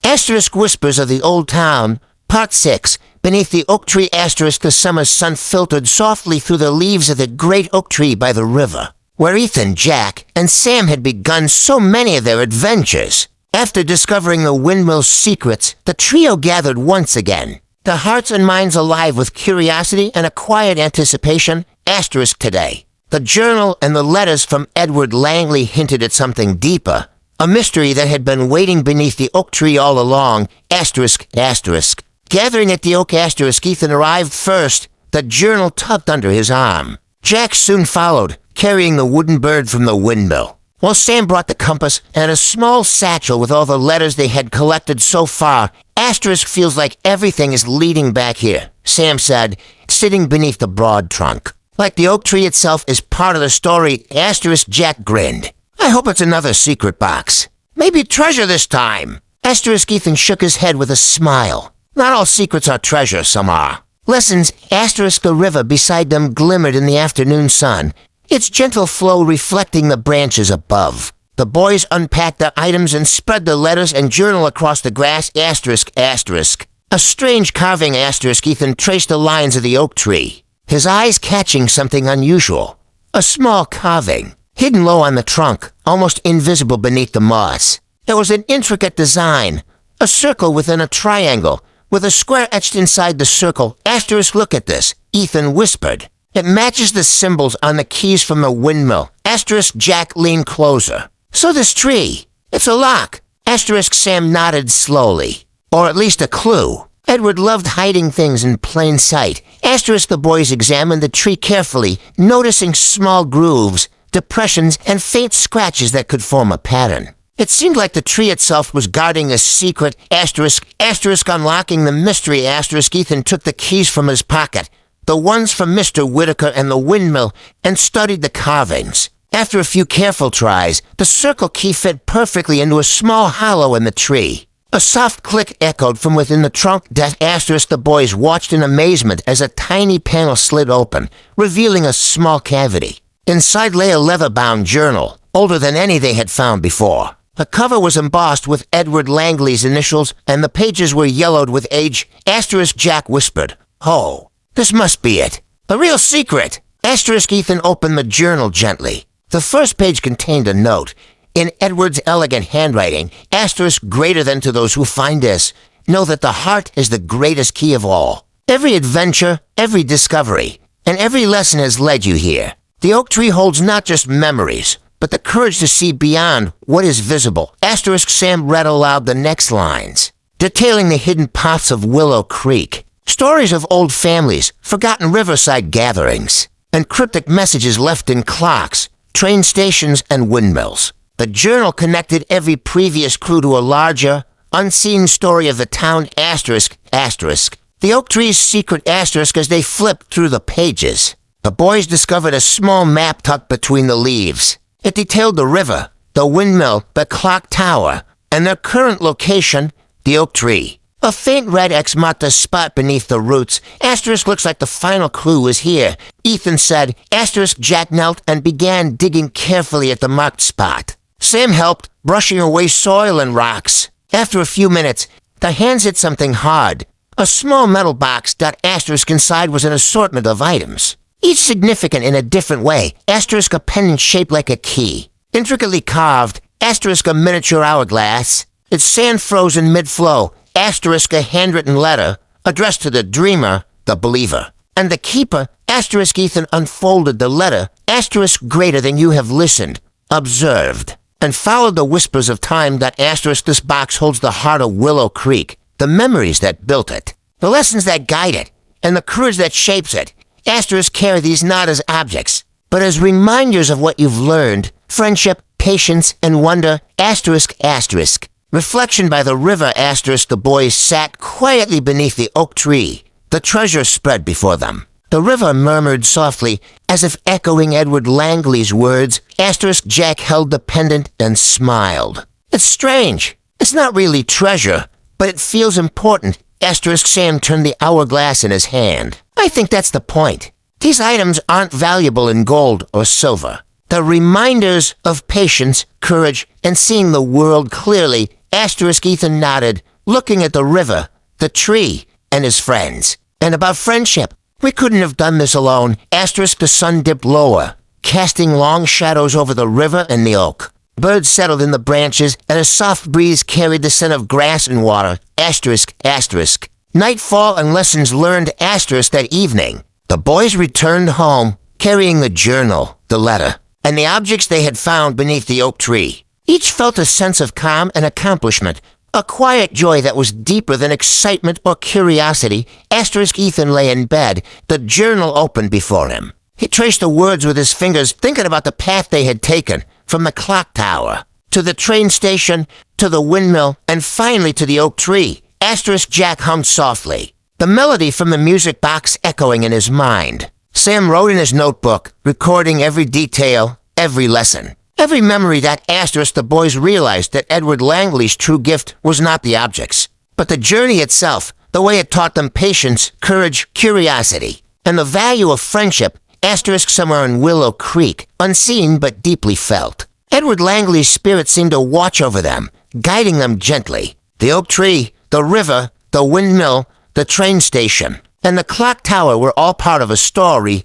Asterisk Whispers of the Old Town, Part 6. Beneath the oak tree, asterisk, the summer sun filtered softly through the leaves of the great oak tree by the river, where Ethan, Jack, and Sam had begun so many of their adventures. After discovering the windmill's secrets, the trio gathered once again, their hearts and minds alive with curiosity and a quiet anticipation. Asterisk today. The journal and the letters from Edward Langley hinted at something deeper, a mystery that had been waiting beneath the oak tree all along. Asterisk, asterisk. Gathering at the oak, asterisk, Ethan arrived first, the journal tucked under his arm. Jack soon followed, carrying the wooden bird from the windmill, while Sam brought the compass and a small satchel with all the letters they had collected so far. Asterisk feels like everything is leading back here, Sam said, sitting beneath the broad trunk. Like the oak tree itself is part of the story. Asterisk, Jack grinned. I hope it's another secret box. Maybe treasure this time. Asterisk, Ethan shook his head with a smile. Not all secrets are treasure, some are. Lessons. Asterisk, the river beside them glimmered in the afternoon sun, its gentle flow reflecting the branches above. The boys unpacked their items and spread the letters and journal across the grass. Asterisk, asterisk. A strange carving. Asterisk, Ethan traced the lines of the oak tree, his eyes catching something unusual. A small carving, hidden low on the trunk, almost invisible beneath the moss. It was an intricate design, a circle within a triangle, with a square etched inside the circle. Asterisk, look at this, Ethan whispered. It matches the symbols on the keys from the windmill. Asterisk, Jack leaned closer. So this tree, it's a lock. Asterisk, Sam nodded slowly. Or at least a clue. Edward loved hiding things in plain sight. Asterisk, the boys examined the tree carefully, noticing small grooves, depressions, and faint scratches that could form a pattern. It seemed like the tree itself was guarding a secret. Asterisk, asterisk, unlocking the mystery. Asterisk, Ethan took the keys from his pocket, the ones from Mr. Whitaker and the windmill, and studied the carvings. After a few careful tries, the circle key fit perfectly into a small hollow in the tree. A soft click echoed from within the trunk. Asterisk, the boys watched in amazement as a tiny panel slid open, revealing a small cavity. Inside lay a leather-bound journal, older than any they had found before. The cover was embossed with Edward Langley's initials, and the pages were yellowed with age. Asterisk, Jack whispered, "Oh, this must be it. The real secret." Asterisk, Ethan opened the journal gently. The first page contained a note, in Edward's elegant handwriting. Asterisk, greater than to those who find this. Know that the heart is the greatest key of all. Every adventure, every discovery, and every lesson has led you here. The oak tree holds not just memories, but the courage to see beyond what is visible. Asterisk, Sam read aloud the next lines, detailing the hidden paths of Willow Creek, stories of old families, forgotten riverside gatherings, and cryptic messages left in clocks, train stations, and windmills. The journal connected every previous clue to a larger, unseen story of the town. Asterisk, asterisk. The oak tree's secret. Asterisk, as they flipped through the pages, the boys discovered a small map tucked between the leaves. It detailed the river, the windmill, the clock tower, and their current location, the oak tree. A faint red X marked a spot beneath the roots. Asterisk, looks like the final clue is here, Ethan said. Asterisk, Jack knelt and began digging carefully at the marked spot. Sam helped, brushing away soil and rocks. After a few minutes, their hands hit something hard. A small metal box. Asterisk, inside was an assortment of items, each significant in a different way. Asterisk, a pendant shaped like a key, intricately carved. Asterisk, a miniature hourglass, its sand frozen mid-flow. Asterisk, a handwritten letter, addressed to the dreamer, the believer, and the keeper. Asterisk, Ethan unfolded the letter. Asterisk, greater than you have listened, observed, and followed the whispers of time. Asterisk, this box holds the heart of Willow Creek, the memories that built it, the lessons that guide it, and the courage that shapes it. Asterisk, carry these not as objects, but as reminders of what you've learned, friendship, patience, and wonder. Asterisk, asterisk. Reflection by the river. Asterisk, the boys sat quietly beneath the oak tree, the treasure spread before them. The river murmured softly, as if echoing Edward Langley's words. Asterisk, Jack held the pendant and smiled. It's strange. It's not really treasure, but it feels important. Asterisk, Sam turned the hourglass in his hand. I think that's the point. These items aren't valuable in gold or silver. The reminders of patience, courage, and seeing the world clearly. Asterisk Ethan nodded, looking at the river, the tree, and his friends. And about friendship. We couldn't have done this alone. Asterisk the sun dipped lower, casting long shadows over the river and the oak. Birds settled in the branches, and a soft breeze carried the scent of grass and water. Asterisk, asterisk. Nightfall and lessons learned. Asterisk that evening. The boys returned home, carrying the journal, the letter, and the objects they had found beneath the oak tree. Each felt a sense of calm and accomplishment, a quiet joy that was deeper than excitement or curiosity. Asterisk Ethan lay in bed, the journal open before him. He traced the words with his fingers, thinking about the path they had taken, from the clock tower, to the train station, to the windmill, and finally to the oak tree. Asterisk Jack hummed softly, the melody from the music box echoing in his mind. Sam wrote in his notebook, recording every detail, every lesson, every memory. That asterisk, the boys realized that Edward Langley's true gift was not the objects, but the journey itself, the way it taught them patience, courage, curiosity, and the value of friendship. Asterisk somewhere in Willow Creek, unseen but deeply felt. Edward Langley's spirit seemed to watch over them, guiding them gently. The oak tree, the river, the windmill, the train station, and the clock tower were all part of a story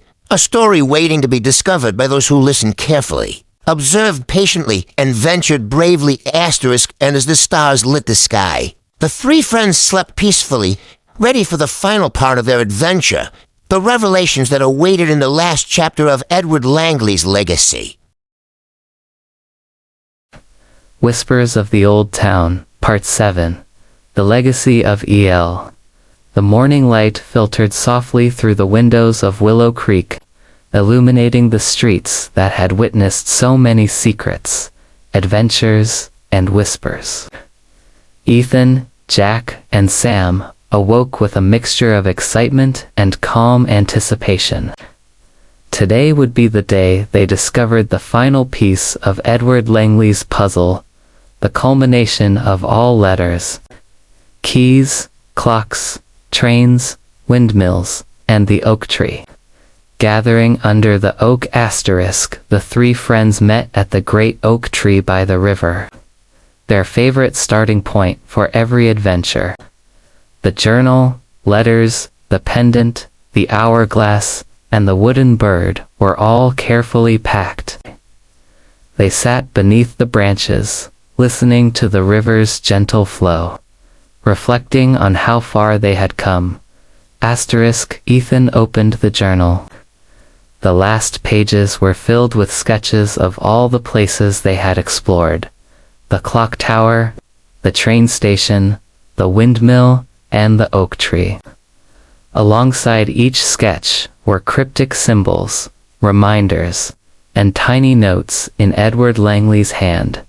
waiting to be discovered by those who listened carefully, observed patiently, and ventured bravely. Asterisk, and as the stars lit the sky, the three friends slept peacefully, ready for the final part of their adventure, the revelations that awaited in the last chapter of Edward Langley's legacy. Whispers of the Old Town, Part 7. The Legacy of E.L. The morning light filtered softly through the windows of Willow Creek, illuminating the streets that had witnessed so many secrets, adventures, and whispers. Ethan, Jack, and Sam awoke with a mixture of excitement and calm anticipation. Today would be the day they discovered the final piece of Edward Langley's puzzle, the culmination of all letters, keys, clocks, trains, windmills, and the oak tree. Gathering under the oak asterisk, the three friends met at the great oak tree by the river, their favorite starting point for every adventure. The journal, letters, the pendant, the hourglass, and the wooden bird were all carefully packed. They sat beneath the branches, listening to the river's gentle flow, reflecting on how far they had come. Asterisk Ethan opened the journal. The last pages were filled with sketches of all the places they had explored: the clock tower, the train station, the windmill, and the oak tree. Alongside each sketch were cryptic symbols, reminders, and tiny notes in Edward Langley's hand.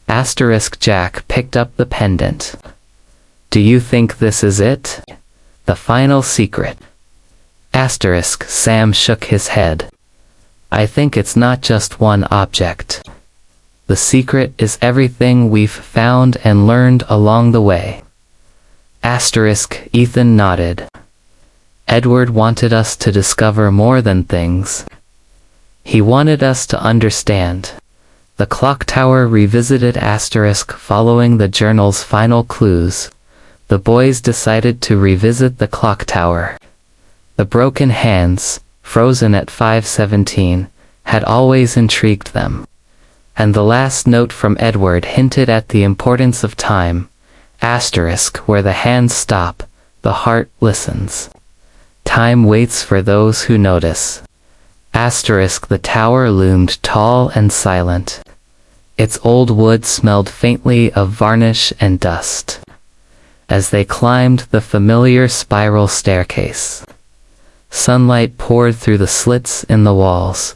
Asterisk Jack picked up the pendant. Do you think this is it? The final secret? Asterisk Sam shook his head. I think it's not just one object. The secret is everything we've found and learned along the way. Asterisk Ethan nodded. Edward wanted us to discover more than things. He wanted us to understand. The clock tower revisited. Asterisk following the journal's final clues, the boys decided to revisit the clock tower. The broken hands, frozen at 5:17, had always intrigued them. And the last note from Edward hinted at the importance of time. Asterisk where the hands stop, the heart listens. Time waits for those who notice. Asterisk the tower loomed tall and silent. Its old wood smelled faintly of varnish and dust. As they climbed the familiar spiral staircase, sunlight poured through the slits in the walls,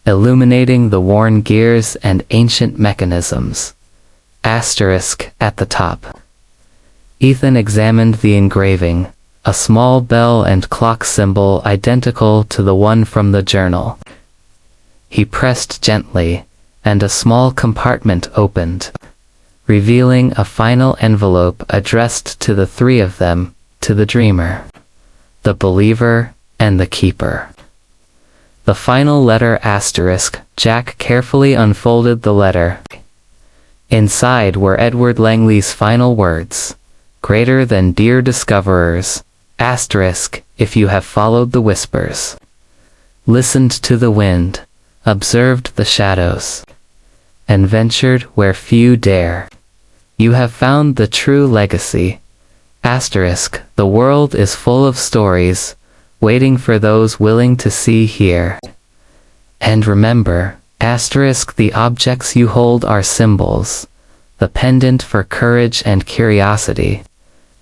illuminating the worn gears and ancient mechanisms. Asterisk at the top. Ethan examined the engraving, a small bell and clock symbol identical to the one from the journal. He pressed gently, and a small compartment opened, revealing a final envelope addressed to the three of them, to the dreamer, the believer, and the keeper. The final letter asterisk. Jack carefully unfolded the letter. Inside were Edward Langley's final words. Greater than dear discoverers. Asterisk, if you have followed the whispers. Listened to the wind. Observed the shadows. And ventured where few dare. You have found the true legacy. Asterisk, the world is full of stories, waiting for those willing to see here. And remember, asterisk, the objects you hold are symbols. The pendant for courage and curiosity.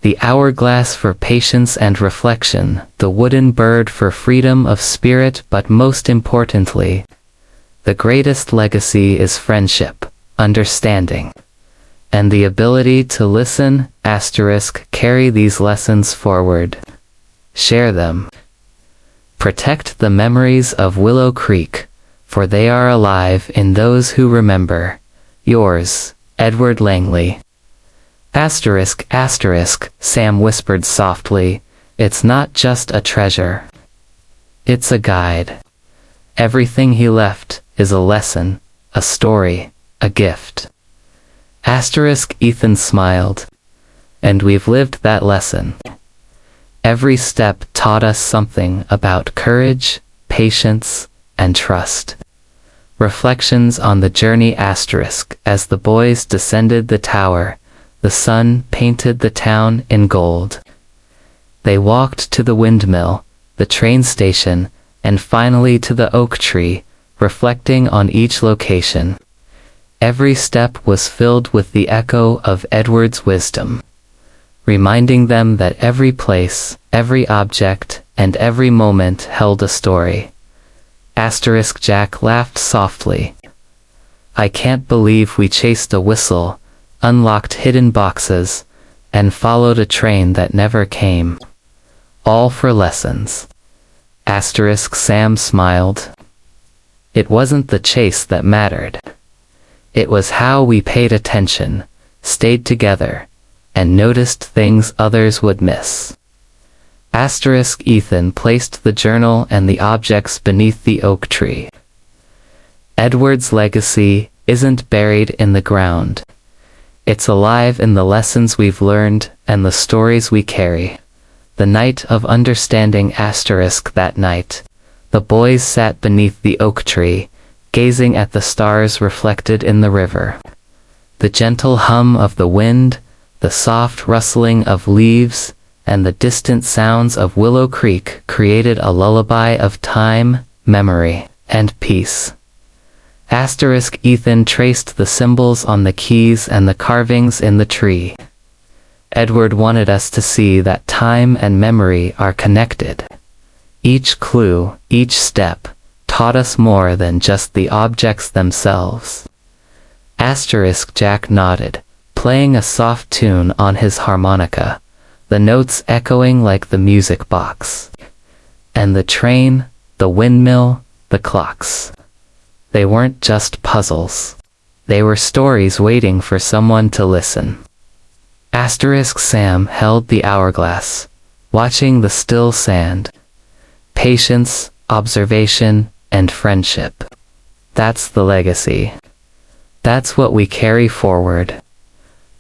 The hourglass for patience and reflection. The wooden bird for freedom of spirit, but most importantly, the greatest legacy is friendship, understanding, and the ability to listen, asterisk, carry these lessons forward. Share them. Protect the memories of Willow Creek, for they are alive in those who remember. Yours, Edward Langley. Asterisk, asterisk, Sam whispered softly, it's not just a treasure. It's a guide. Everything he left is a lesson, a story, a gift. Asterisk, Ethan smiled. And we've lived that lesson. Every step taught us something about courage, patience, and trust. Reflections on the journey asterisk. As the boys descended the tower, the sun painted the town in gold. They walked to the windmill, the train station, and finally to the oak tree, reflecting on each location. Every step was filled with the echo of Edward's wisdom, reminding them that every place, every object, and every moment held a story. Asterisk, Jack laughed softly. I can't believe we chased a whistle, unlocked hidden boxes, and followed a train that never came. All for lessons. Asterisk, Sam smiled. It wasn't the chase that mattered. It was how we paid attention, stayed together, and noticed things others would miss. Asterisk, Ethan placed the journal and the objects beneath the oak tree. Edward's legacy isn't buried in the ground. It's alive in the lessons we've learned and the stories we carry. The night of understanding asterisk, that night, the boys sat beneath the oak tree, gazing at the stars reflected in the river. The gentle hum of the wind, the soft rustling of leaves, and the distant sounds of Willow Creek created a lullaby of time, memory, and peace. Asterisk, Ethan traced the symbols on the keys and the carvings in the tree. Edward wanted us to see that time and memory are connected. Each clue, each step, taught us more than just the objects themselves. Asterisk, Jack nodded, playing a soft tune on his harmonica, the notes echoing like the music box. And the train, the windmill, the clocks. They weren't just puzzles. They were stories waiting for someone to listen. Asterisk, Sam held the hourglass, watching the still sand. Patience, observation, and friendship. That's the legacy. That's what we carry forward.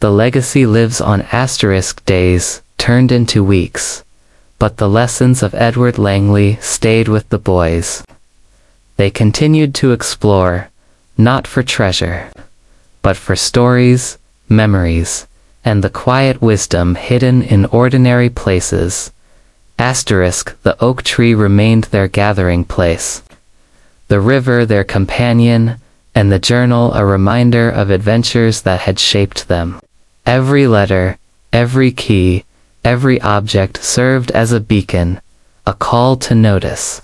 The legacy lives on asterisk, days turned into weeks, but the lessons of Edward Langley stayed with the boys. They continued to explore, not for treasure, but for stories, memories, and the quiet wisdom hidden in ordinary places. Asterisk, the oak tree remained their gathering place. The river their companion, and the journal a reminder of adventures that had shaped them. Every letter, every key, every object served as a beacon, a call to notice,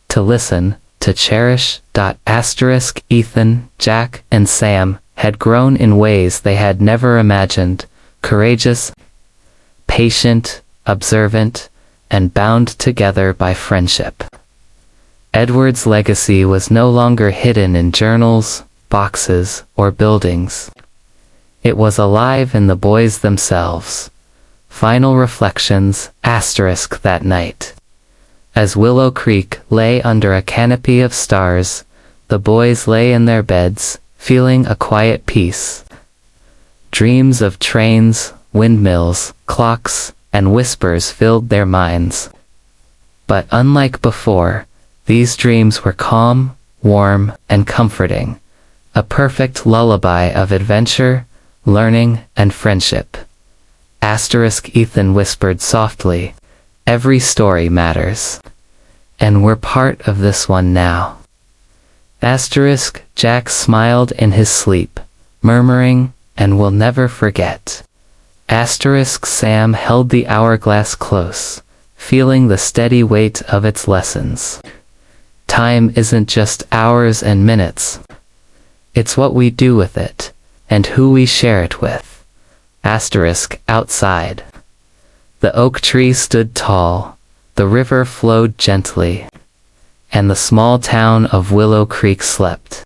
to listen, to cherish. Asterisk, Ethan, Jack, and Sam had grown in ways they had never imagined, courageous, patient, observant, and bound together by friendship. Edward's legacy was no longer hidden in journals, boxes, or buildings. It was alive in the boys themselves. Final reflections, asterisk, that night. As Willow Creek lay under a canopy of stars, the boys lay in their beds, feeling a quiet peace. Dreams of trains, windmills, clocks, and whispers filled their minds. But unlike before, these dreams were calm, warm, and comforting, a perfect lullaby of adventure, learning, and friendship. Ethan whispered softly, "Every story matters. And we're part of this one now." Jack smiled in his sleep, murmuring, "And we'll never forget." Sam held the hourglass close, feeling the steady weight of its lessons. Time isn't just hours and minutes. It's what we do with it, and who we share it with. Outside. The oak tree stood tall, the river flowed gently, and the small town of Willow Creek slept,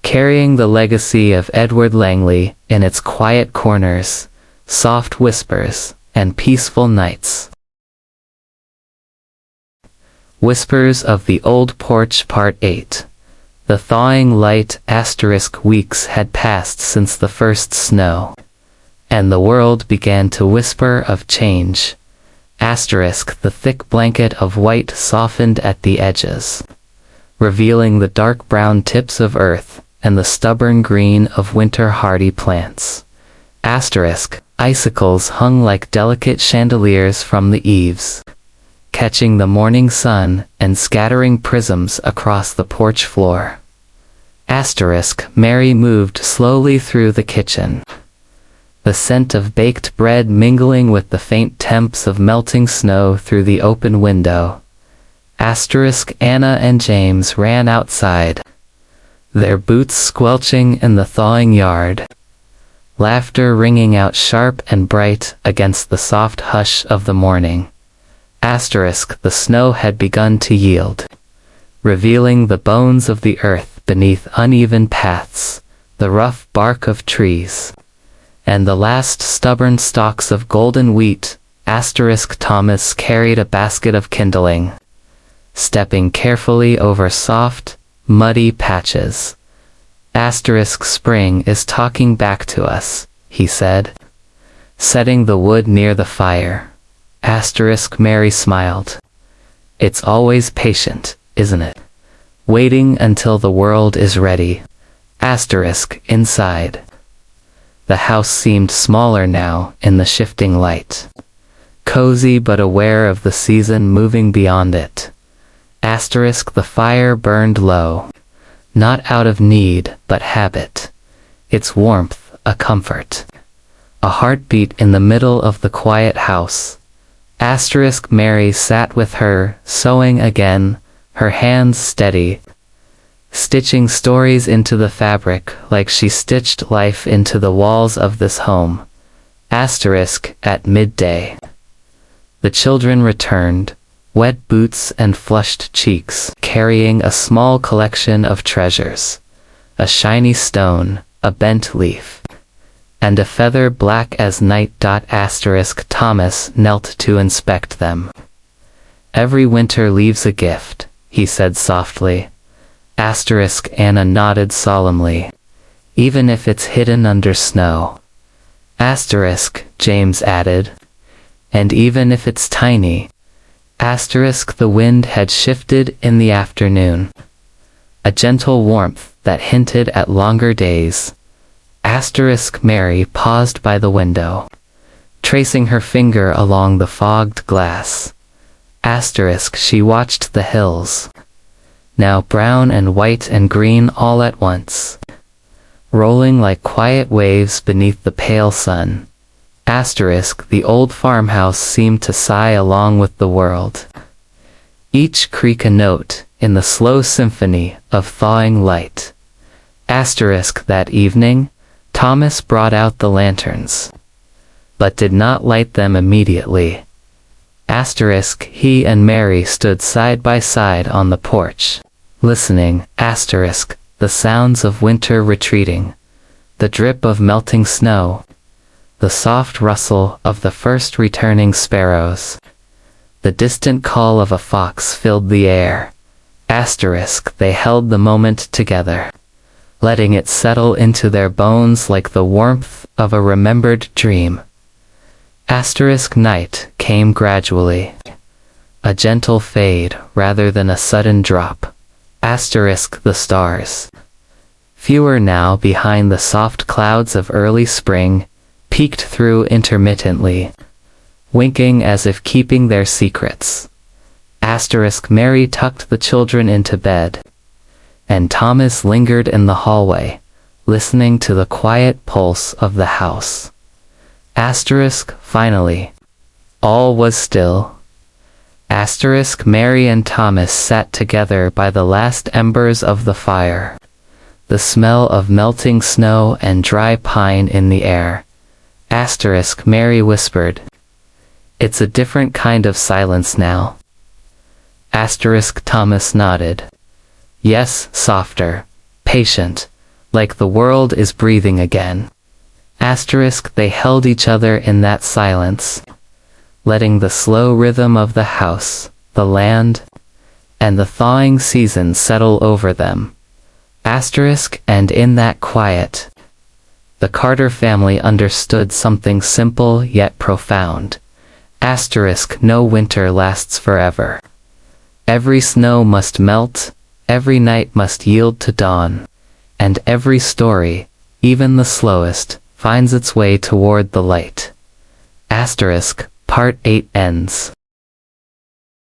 carrying the legacy of Edward Langley in its quiet corners, soft whispers, and peaceful nights. Whispers of the Old Porch Part 8. The thawing light * weeks had passed since the first snow, and the world began to whisper of change. The thick blanket of white softened at the edges, revealing the dark brown tips of earth and the stubborn green of winter-hardy plants. Icicles hung like delicate chandeliers from the eaves, catching the morning sun and scattering prisms across the porch floor. Mary moved slowly through the kitchen, the scent of baked bread mingling with the faint temps of melting snow through the open window. Anna and James ran outside, their boots squelching in the thawing yard, laughter ringing out sharp and bright against the soft hush of the morning. The snow had begun to yield, revealing the bones of the earth beneath uneven paths, the rough bark of trees, and the last stubborn stalks of golden wheat. Thomas carried a basket of kindling, stepping carefully over soft, muddy patches. Spring is talking back to us, he said, setting the wood near the fire. Mary smiled. It's always patient, isn't it? Waiting until the world is ready. Inside. The house seemed smaller now in the shifting light, cozy but aware of the season moving beyond it. The fire burned low, not out of need but habit, its warmth a comfort, a heartbeat in the middle of the quiet house. Mary sat with her, sewing again, her hands steady, stitching stories into the fabric like she stitched life into the walls of this home. At midday. The children returned, wet boots and flushed cheeks, carrying a small collection of treasures, a shiny stone, a bent leaf, and a feather black as night. Thomas knelt to inspect them. Every winter leaves a gift, he said softly. Anna nodded solemnly, even if it's hidden under snow. James added, and even if it's tiny. The wind had shifted in the afternoon, a gentle warmth that hinted at longer days. Mary paused by the window, tracing her finger along the fogged glass. She watched the hills, now brown and white and green all at once, rolling like quiet waves beneath the pale sun. The old farmhouse seemed to sigh along with the world, each creak a note in the slow symphony of thawing light. That evening, Thomas brought out the lanterns, but did not light them immediately. He and Mary stood side by side on the porch, listening. The sounds of winter retreating, the drip of melting snow, the soft rustle of the first returning sparrows. The distant call of a fox filled the air. Asterisk, they held the moment together, letting it settle into their bones like the warmth of a remembered dream. Asterisk, night came gradually, a gentle fade rather than a sudden drop. Asterisk, the stars, fewer now behind the soft clouds of early spring, peeked through intermittently, winking as if keeping their secrets. Asterisk, Mary tucked the children into bed, and Thomas lingered in the hallway, listening to the quiet pulse of the house. Asterisk, finally, all was still. Asterisk, Mary and Thomas sat together by the last embers of the fire, the smell of melting snow and dry pine in the air. Asterisk, Mary whispered, "It's a different kind of silence now." Asterisk, Thomas nodded. "Yes, softer, patient, like the world is breathing again." Asterisk, they held each other in that silence, letting the slow rhythm of the house, the land, and the thawing season settle over them. Asterisk, and in that quiet, the Carter family understood something simple yet profound. Asterisk, no winter lasts forever. Every snow must melt, every night must yield to dawn, and every story, even the slowest, finds its way toward the light. Asterisk, Part 8 ends.